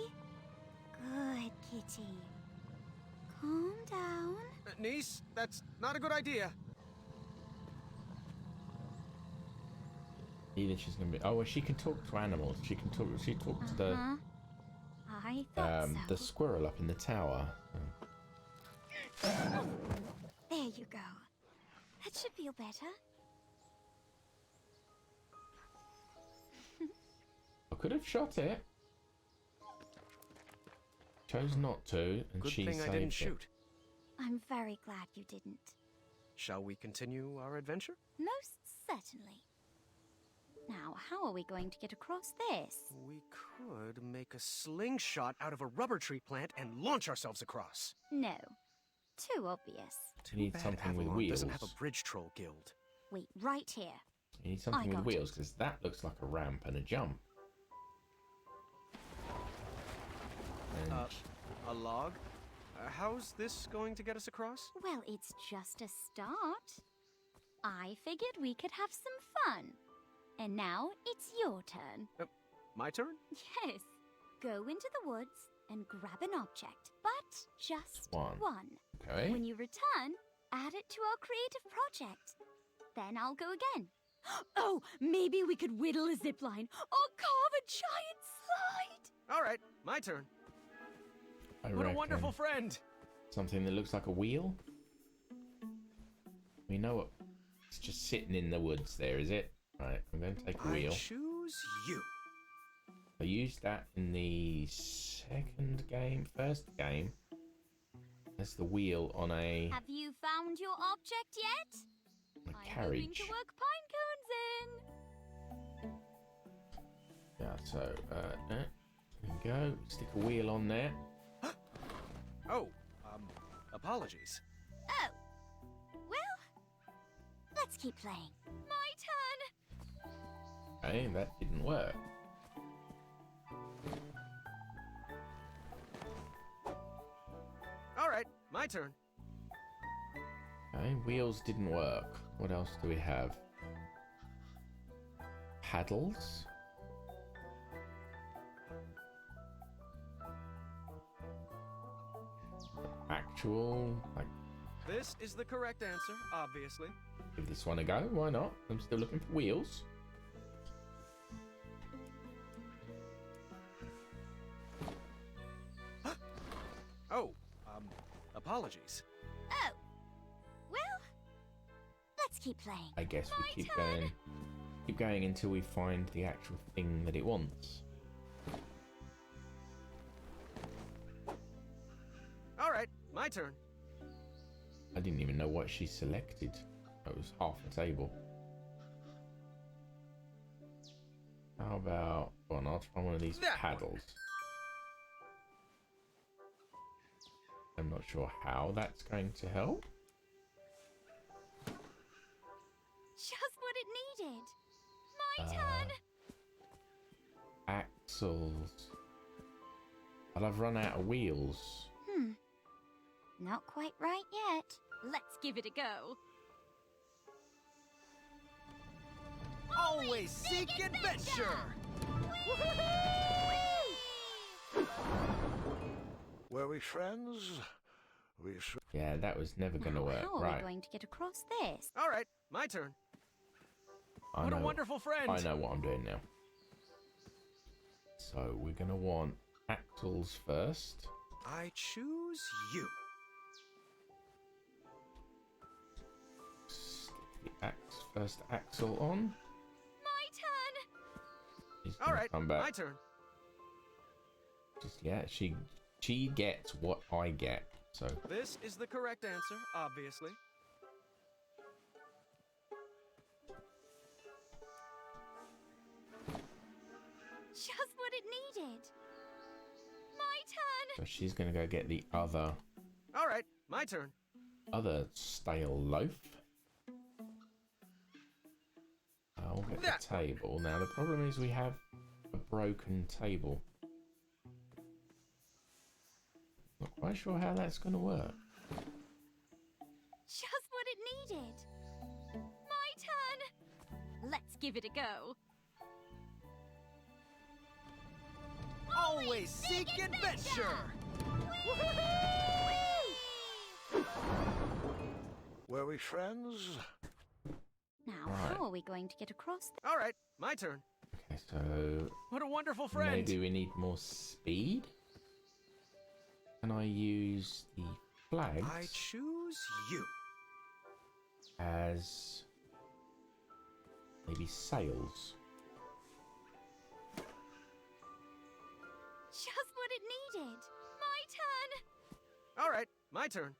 Good kitty. Calm down.
Niece, that's not a good idea.
Either she's gonna be. Oh, well, she can talk to animals. She can talk. She talked to the
I thought so.
the squirrel up in the tower.
There you go. That should feel better.
I could have shot it. Chose not to, and
Good
she
thing
saved
I didn't
it.
shoot.
I'm very glad you didn't.
Shall we continue our adventure?
Most certainly. Now, how are we going to get across this?
We could make a slingshot out of a rubber tree plant and launch ourselves across.
No. Too obvious.
You need
Bad
something with
Avalon
wheels.
doesn't have a bridge troll guild.
Wait, right here.
You need
I
something with
got
wheels, because that looks like a ramp and a jump. And
A log? How's this going to get us across?
Well, it's just a start. I figured we could have some fun. And now it's your turn.
My turn?
Yes. Go into the woods and grab an object, but just one.
Okay.
When you return, add it to our creative project. Then I'll go again. Oh, maybe we could whittle a zipline or carve a giant slide.
All right, my turn.
I
What a
reckon
wonderful friend.
something that looks like a wheel. We know what. It's just sitting in the woods there, is it? Right, I'm going to take a
I
wheel.
choose you.
I used that in the first game. That's the wheel on a
Have you found your object yet? I'm hoping
carriage.
to work pine cones in.
Yeah, so there we go. Stick a wheel on there.
Oh, apologies.
Oh. Well, let's keep playing. My turn.
Okay, that didn't work.
All right, my turn.
Okay, wheels didn't work. What else do we have? Paddles. Actual, like,
This is the correct answer, obviously.
give this one a go. Why not? I'm still looking for wheels.
Oh, apologies.
Oh. Well, let's keep playing.
I guess we
My
keep
turn.
going. Keep going until we find the actual thing that it wants.
All right, my turn.
I didn't even know what she selected. It was half a table. How about... Well, I'll try one of these
That one.
paddles. I'm not sure how that's going to help.
Just what it needed. My turn.
Axles. But I've run out of wheels.
Not quite right yet. Let's give it a go.
Always seek adventure!
Were we friends? We should.
Yeah, that was never going to
Now,
work.
how are
Right.
we going to get across this?
All right, my turn.
I
What a
know-
wonderful friend!
I know what I'm doing now. So we're going to want axles first.
I choose you.
Stick the first axle on.
My turn!
She's
All
gonna
right,
come back.
my turn.
Just, yeah, she gets what I get. So
This is the correct answer, obviously.
Just what it needed. My turn!
so she's going to go get the other
All right, my turn.
stale loaf. I'll get
That
the table. Now the problem is we have a broken table. Not quite sure how that's going to work.
Just what it needed. My turn! Let's give it a go.
Always seek adventure!
Were we friends?
Now,
Right.
how are we going to get across this?
All right, my turn.
Okay, so
What a wonderful friend!
maybe we need more speed. Can I use the flags
I choose you.
as maybe sails?
Just what it needed. My turn!
All right, my turn.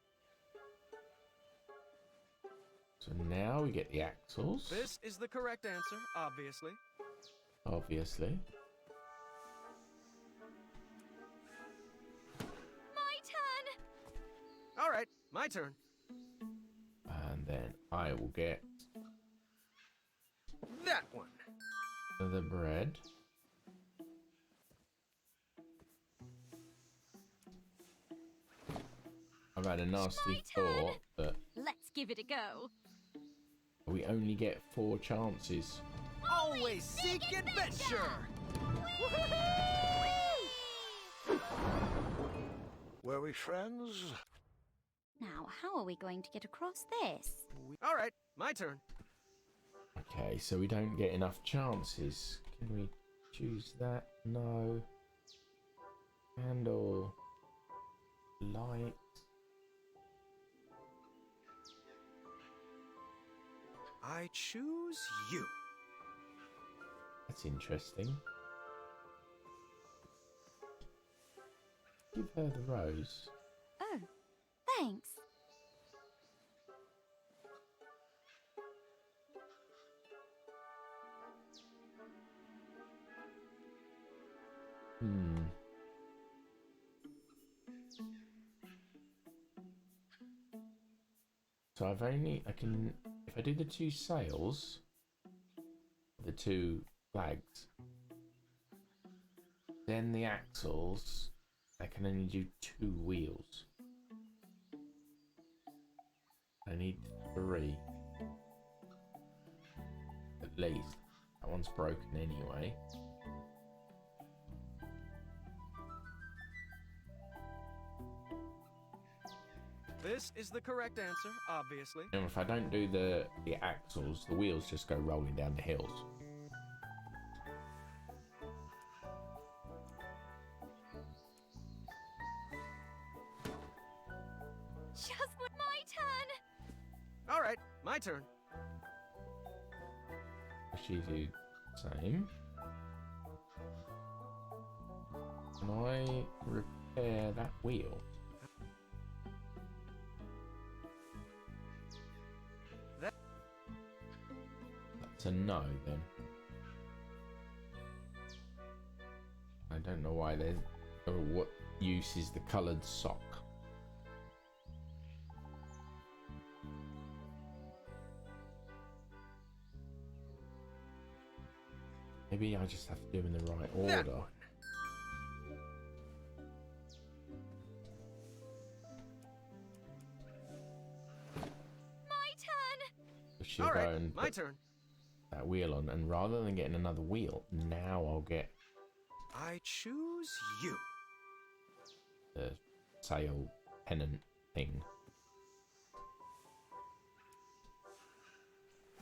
So now we get the axles,
This is the correct answer, obviously.
obviously.
My turn!
All right, my turn.
And then I will get
That one.
the bread. I've had a nasty thought that
Let's give it a go.
we only get 4 chances.
Always seek adventure!
Were we friends?
Now, how are we going to get across this?
All right, my turn.
Okay, so we don't get enough chances. Can we choose that? No. Candle. Light.
I choose you.
That's interesting. Give her the rose.
Oh, thanks.
Hmm. So I can, if I do the 2 sails, the 2 flags, then the axles, I can only do 2 wheels. I need 3. At least. That one's broken anyway.
This is the correct answer, obviously.
And if I don't do the axles, the wheels just go rolling down the hills.
Just what my turn!
All right, my turn.
She do same. Can I repair that wheel?
That
That's a no then. I don't know why there's, or what use is the coloured sock. Maybe I just have to do them in the right order.
My turn!
So she'll
All
go
right,
and
my
put
turn.
that wheel on, and rather than getting another wheel, now I'll get
I choose you.
the sail pennant thing.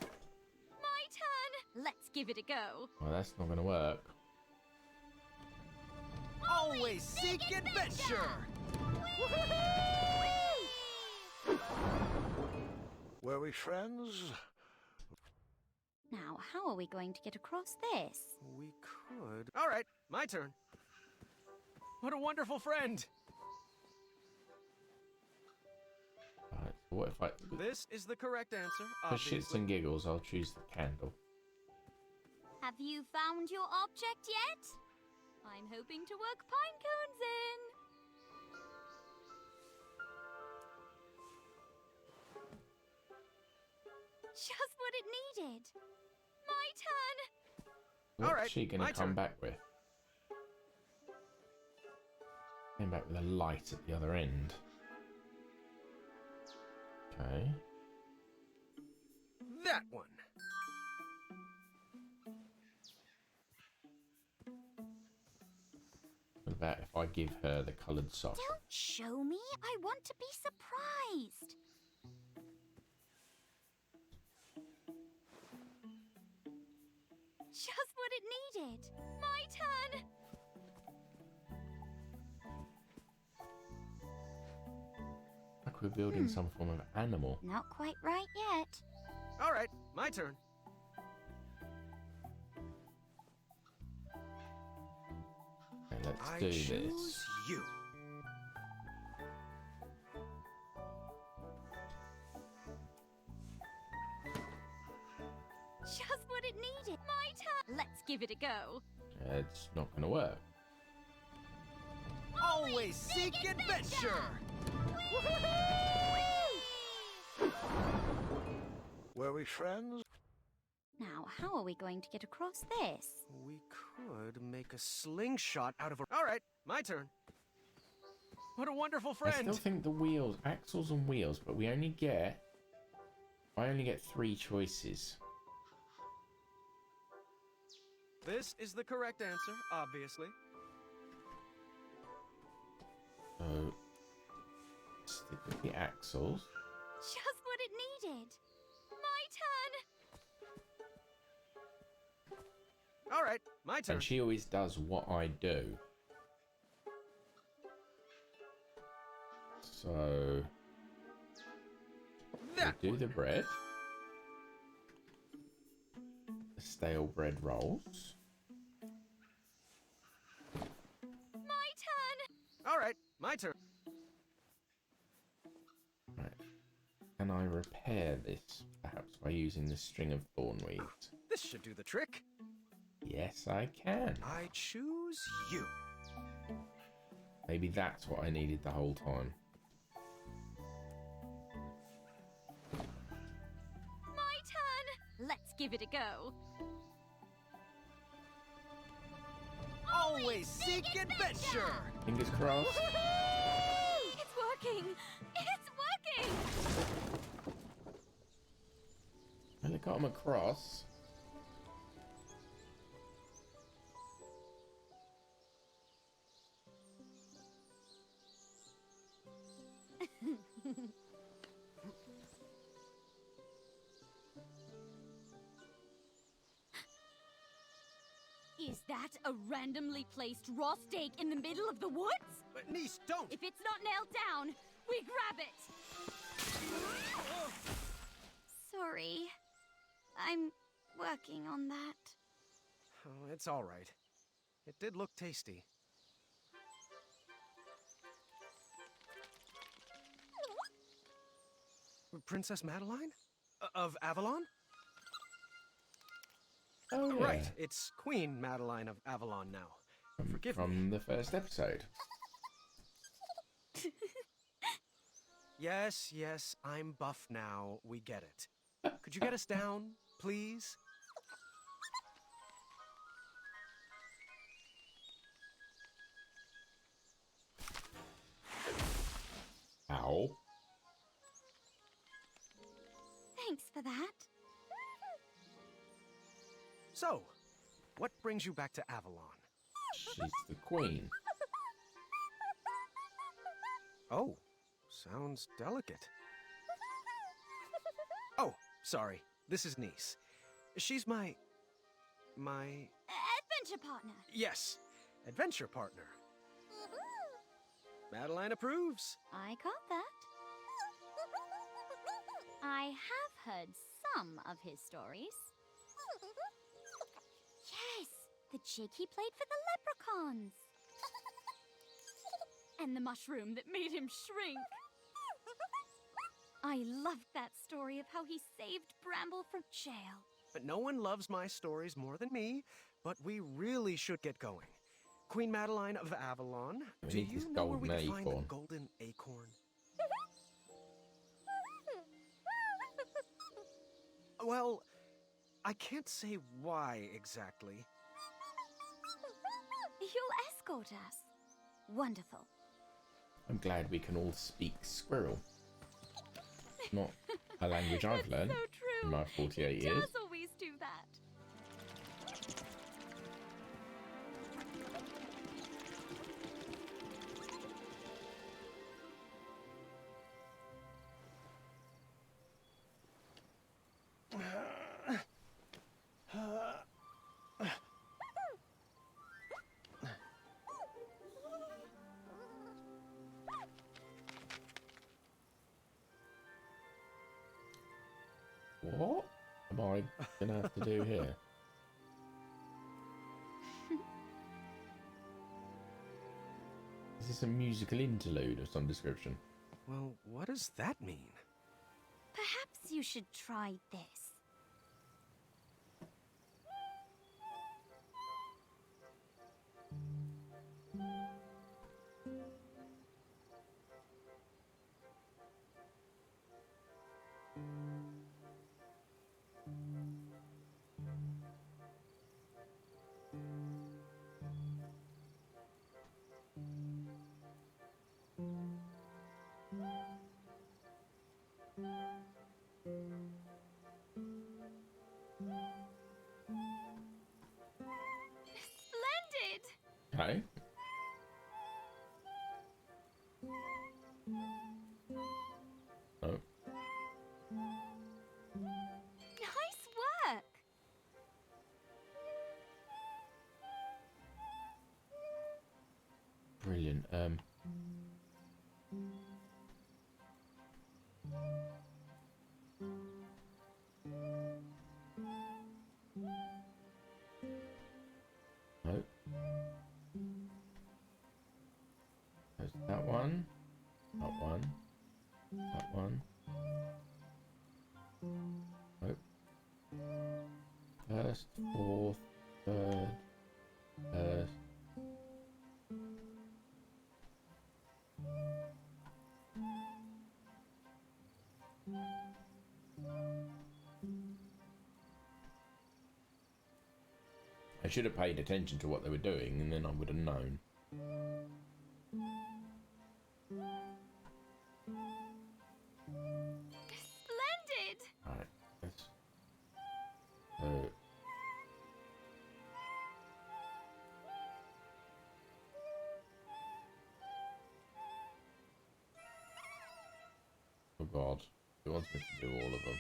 My turn! Let's give it a go.
Well, that's not going to work.
Always seek adventure!
Were we friends?
Now, how are we going to get across this?
We could... All right, my turn. What a wonderful friend!
Alright, so what if I...
This is the correct answer,
For
obviously.
shits and giggles, I'll choose the candle.
Have you found your object yet? I'm hoping to work pine cones in. Just what it needed. My turn.
What's
Alright,
she going
my
to come
turn.
back with? Came back with a light at the other end. Okay.
That one.
What about if I give her the coloured sock?
Don't show me. I want to be surprised. Just what it needed. My turn.
Like we're building some form of animal.
Not quite right yet.
All right, my turn.
Okay, let's
I
do
choose
this.
you.
Just what it needed. My turn. Let's give it a go.
It's not going to work.
Always seek adventure!
Were we friends?
Now, how are we going to get across this?
We could make a slingshot out of a... All right, my turn. What a wonderful
I
friend!
still think the wheels, axles and wheels, but I only get 3 choices.
This is the correct answer, obviously.
So, stick with the axles.
Just what it needed. My turn.
All right, my turn.
And she always does what I do. So, we do the bread. The stale bread rolls.
My turn.
All right, my turn.
Right. Can I repair this, perhaps by using the string of thorn weeds?
This should do the trick.
Yes, I can.
I choose you.
Maybe that's what I needed the whole time.
My turn. Let's give it a go.
Always seek adventure!
Fingers crossed.
It's working. It's working.
Well, I got them across.
Is that a randomly placed raw steak in the middle of the woods?
But niece, don't!
If it's not nailed down, we grab it. Sorry. I'm working on that.
Oh, it's all right. It did look tasty. Princess Madeline? Of Avalon?
Oh, yeah.
Right, it's Queen Madeline of Avalon now. Forgive me.
From the first episode.
Yes, yes, I'm buff now. We get it. Could you get us down, please?
Ow.
Thanks for that.
So, what brings you back to Avalon?
She's the queen.
Oh, Sounds delicate. Oh, sorry. This is Niece. She's my
Adventure partner.
Yes, adventure partner. Madeline approves.
I caught that. I have heard some of his stories. Yes, the jig he played for the leprechauns. And the mushroom that made him shrink. I loved that story of how he saved Bramble from jail.
But no one loves my stories more than me, but we really should get going. Queen Madeline of Avalon, do you know where we can find the golden acorn? Well, I can't say why exactly.
You'll escort us. Wonderful.
I'm glad we can all speak squirrel. Not a language I've learned
So true.
in my 48
he
years.
does always do that.
What am I gonna have to do here? Is this a musical interlude of some description?
Well, what does that mean?
Perhaps you should try this. Splendid!
Okay. Oh.
Nice work!
Brilliant. Oh. There's that one. That one. That one. Oh. First, fourth, third, first. I should have paid attention to what they were doing, and then I would have known.
Splendid!
Alright, let's... So... Oh god, he wants me to do all of them.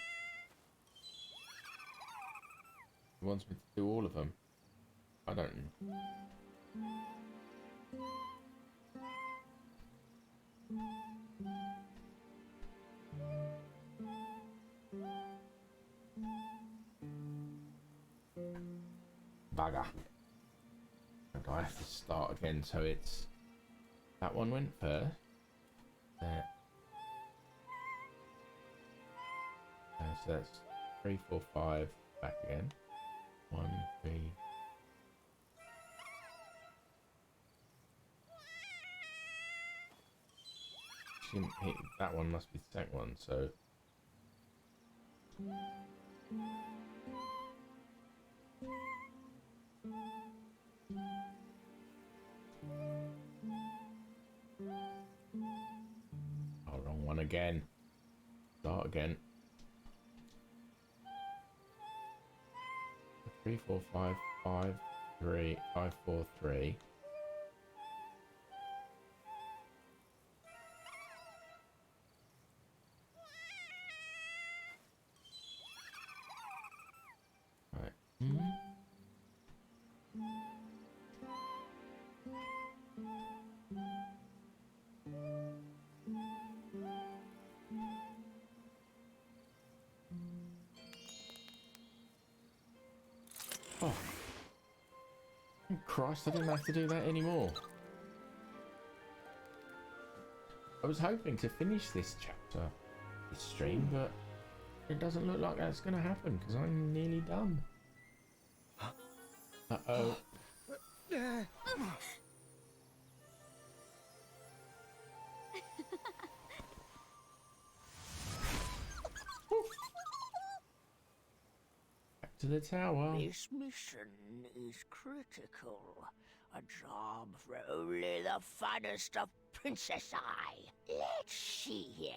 He wants me to do all of them. I don't know. Bugger. Do I have to start again? So it's... That one went first. That. So that's 3, 4, 5. Back again. 1, 3. That one must be the second one, so... Oh, wrong one again. Start again. 3, 4, 5, 5, 3, 5, 4, 3. Oh. Christ, I didn't have to do that anymore. I was hoping to finish this chapter, this stream, but it doesn't look like that's going to happen because I'm nearly done. Uh-oh. Back to the tower.
This mission is critical. A job for only the finest of Princess Eye. Let's see here.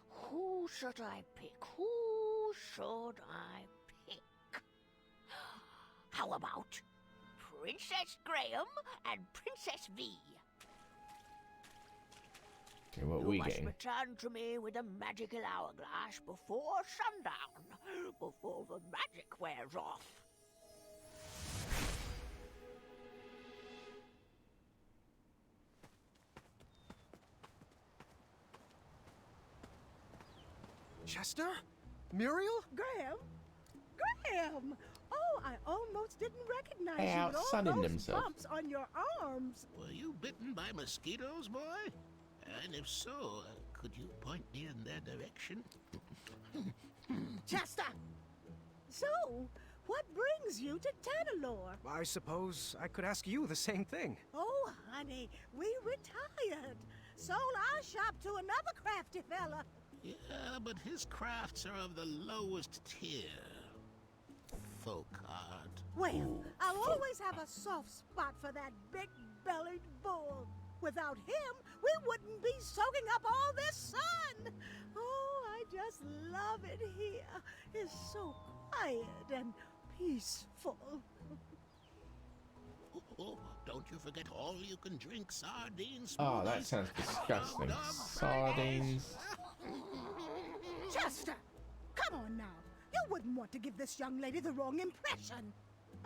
Who should I pick? Who should I pick? How about Princess Graham and Princess V?
Okay, what are we
You must
getting?
return to me with a magical hourglass before sundown, before the magic wears off.
Chester? Muriel?
Graham? Graham! Oh, I almost didn't recognize
They
you with all
outsunning
those
themselves.
bumps on your arms.
Were you bitten by mosquitoes, boy? And if so, could you point me in their direction?
Chester! So, what brings you to Tanalore?
I suppose I could ask you the same thing.
Oh, honey, we retired. Sold our shop to another crafty fella.
Yeah, but his crafts are of the lowest tier. Folk art.
Well, I'll always have a soft spot for that big-bellied bull. Without him, we wouldn't be soaking up all this sun. Oh, I just love it here. It's so quiet and peaceful.
Oh, don't you forget all you can drink sardines.
Oh, that
smoothies,
sounds
and
disgusting.
hot dog
Sardines.
Chester, come on now. You wouldn't want to give this young lady the wrong impression.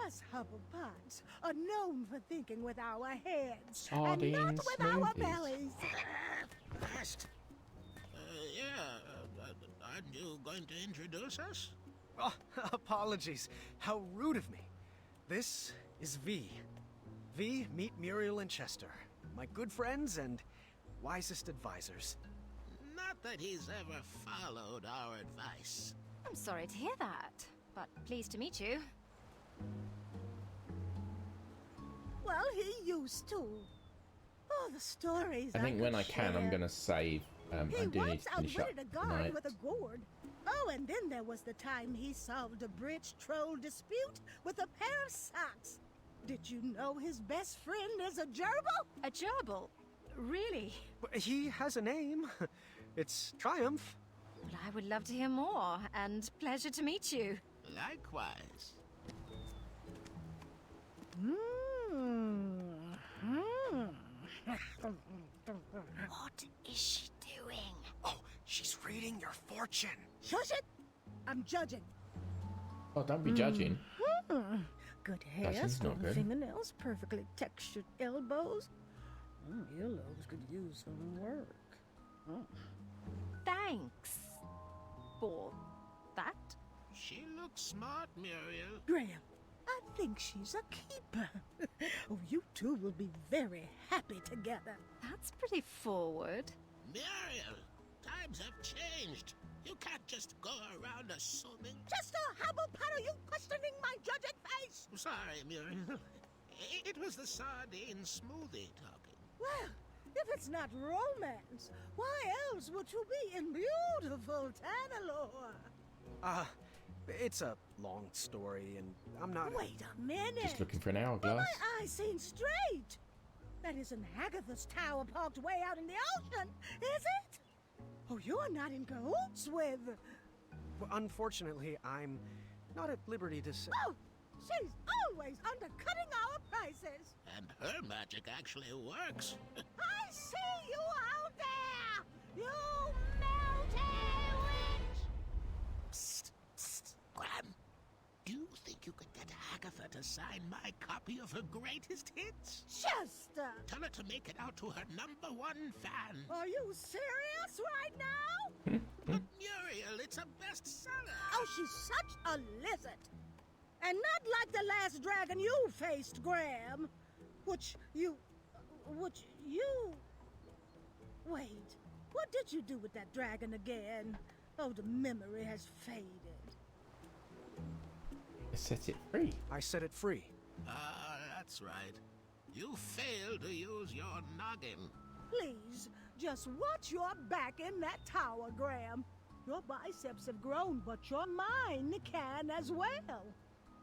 Us Hubblepuds are known for thinking with our heads and not
Sardine
with our
smoothies.
bellies.
Fast. Aren't you going to introduce us?
Oh, apologies. How rude of me. This is V. V, meet Muriel and Chester. My good friends and wisest advisors.
Not that he's ever followed our advice.
I'm sorry to hear that, but pleased to meet you.
Well, he used to. Oh, the stories
I think
could
when I can, I'm
share.
going to save. I
He
do need
once
to finish up
outwitted a guard
tonight.
with a gourd. Oh, and then there was the time he solved a bridge troll dispute with a pair of socks. Did you know his best friend is a gerbil?
A gerbil? Really?
He has a name. It's Triumph.
Well, I would love to hear more, and pleasure to meet you.
Likewise.
What is she doing?
Oh, she's reading your fortune.
Shush it! I'm judging.
Oh, don't be judging.
Good hair,
Judging's not
strong
good.
fingernails, perfectly textured elbows. Earlobes could use some work.
Thanks for that.
She looks smart, Muriel.
Graham, I think she's a keeper. Oh, you two will be very happy together.
That's pretty forward.
Muriel, times have changed. You can't just go around assuming.
Chester, how about are you questioning my judging face?
Sorry, Muriel. It was the sardine smoothie talking.
Well, if it's not romance, why else would you be in beautiful Tanalore?
It's a long story, and I'm not...
Wait a minute.
Just looking for an
Are
hourglass.
my eyes seen straight? That isn't Hagatha's tower parked way out in the ocean, is it? Oh, you're not in cahoots with...
Well, unfortunately, I'm not at liberty to say...
Oh, she's always undercutting our prices.
And her magic actually works.
I see you out there! You melty witch!
Psst, psst. Graham, do you think
you could get Agatha to sign my copy of her greatest hits?
Chester!
Tell her to make it out to her #1 fan.
Are you serious right now?
But Muriel, it's a bestseller.
Oh, she's such a lizard. And not like the last dragon you faced, Graham. Which you... Wait, what did you do with that dragon again? Oh, the memory has faded.
Set it free.
I set it free.
Ah, that's right. You failed to use your noggin.
Please, just watch your back in that tower, Graham. Your biceps have grown, but your mind can as well.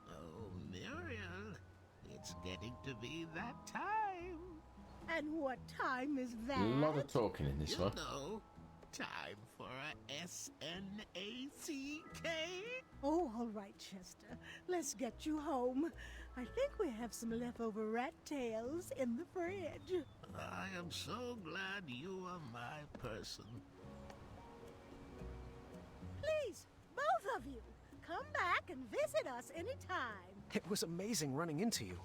Oh, Muriel, it's getting to be that time.
And what time is that?
A lot of talking in this
You
one.
know, time for a SNACK.
Oh, all right, Chester. Let's get you home. I think we have some leftover rat tails in the fridge.
I am so glad you are my person.
Please, both of you, come back and visit us anytime.
It was amazing running into you.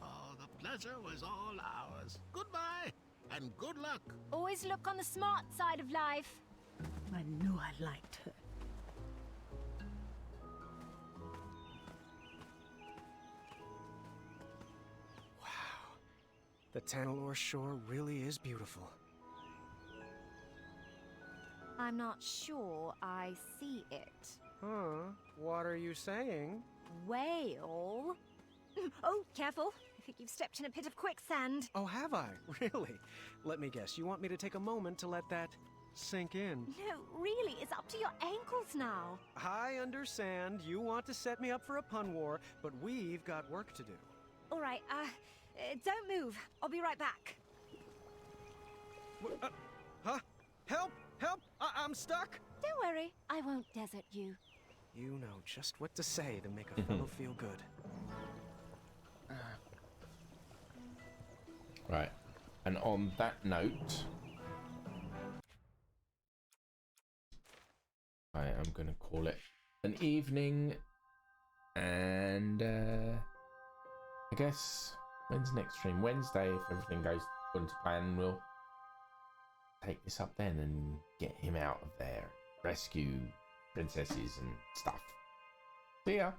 Oh, the pleasure was all ours. Goodbye, and good luck.
Always look on the smart side of life.
I knew I liked her.
Wow. The Tanalor shore really is beautiful.
I'm not sure I see it.
Huh? What are you saying?
Whale? Oh, careful. I think you've stepped in a pit of quicksand.
Oh, have I? Really? Let me guess. You want me to take a moment to let that sink in?
No, really, it's up to your ankles now.
I understand. You want to set me up for a pun war, but we've got work to do.
All right, don't move. I'll be right back.
Huh? Help! Help! I'm stuck!
Don't worry, I won't desert you.
You know just what to say to make a fellow feel good.
Right. And on that note, I am going to call it an evening. And I guess, when's the next stream? Wednesday, if everything goes according to plan, we'll take this up then and get him out of there. Rescue princesses and stuff. See ya.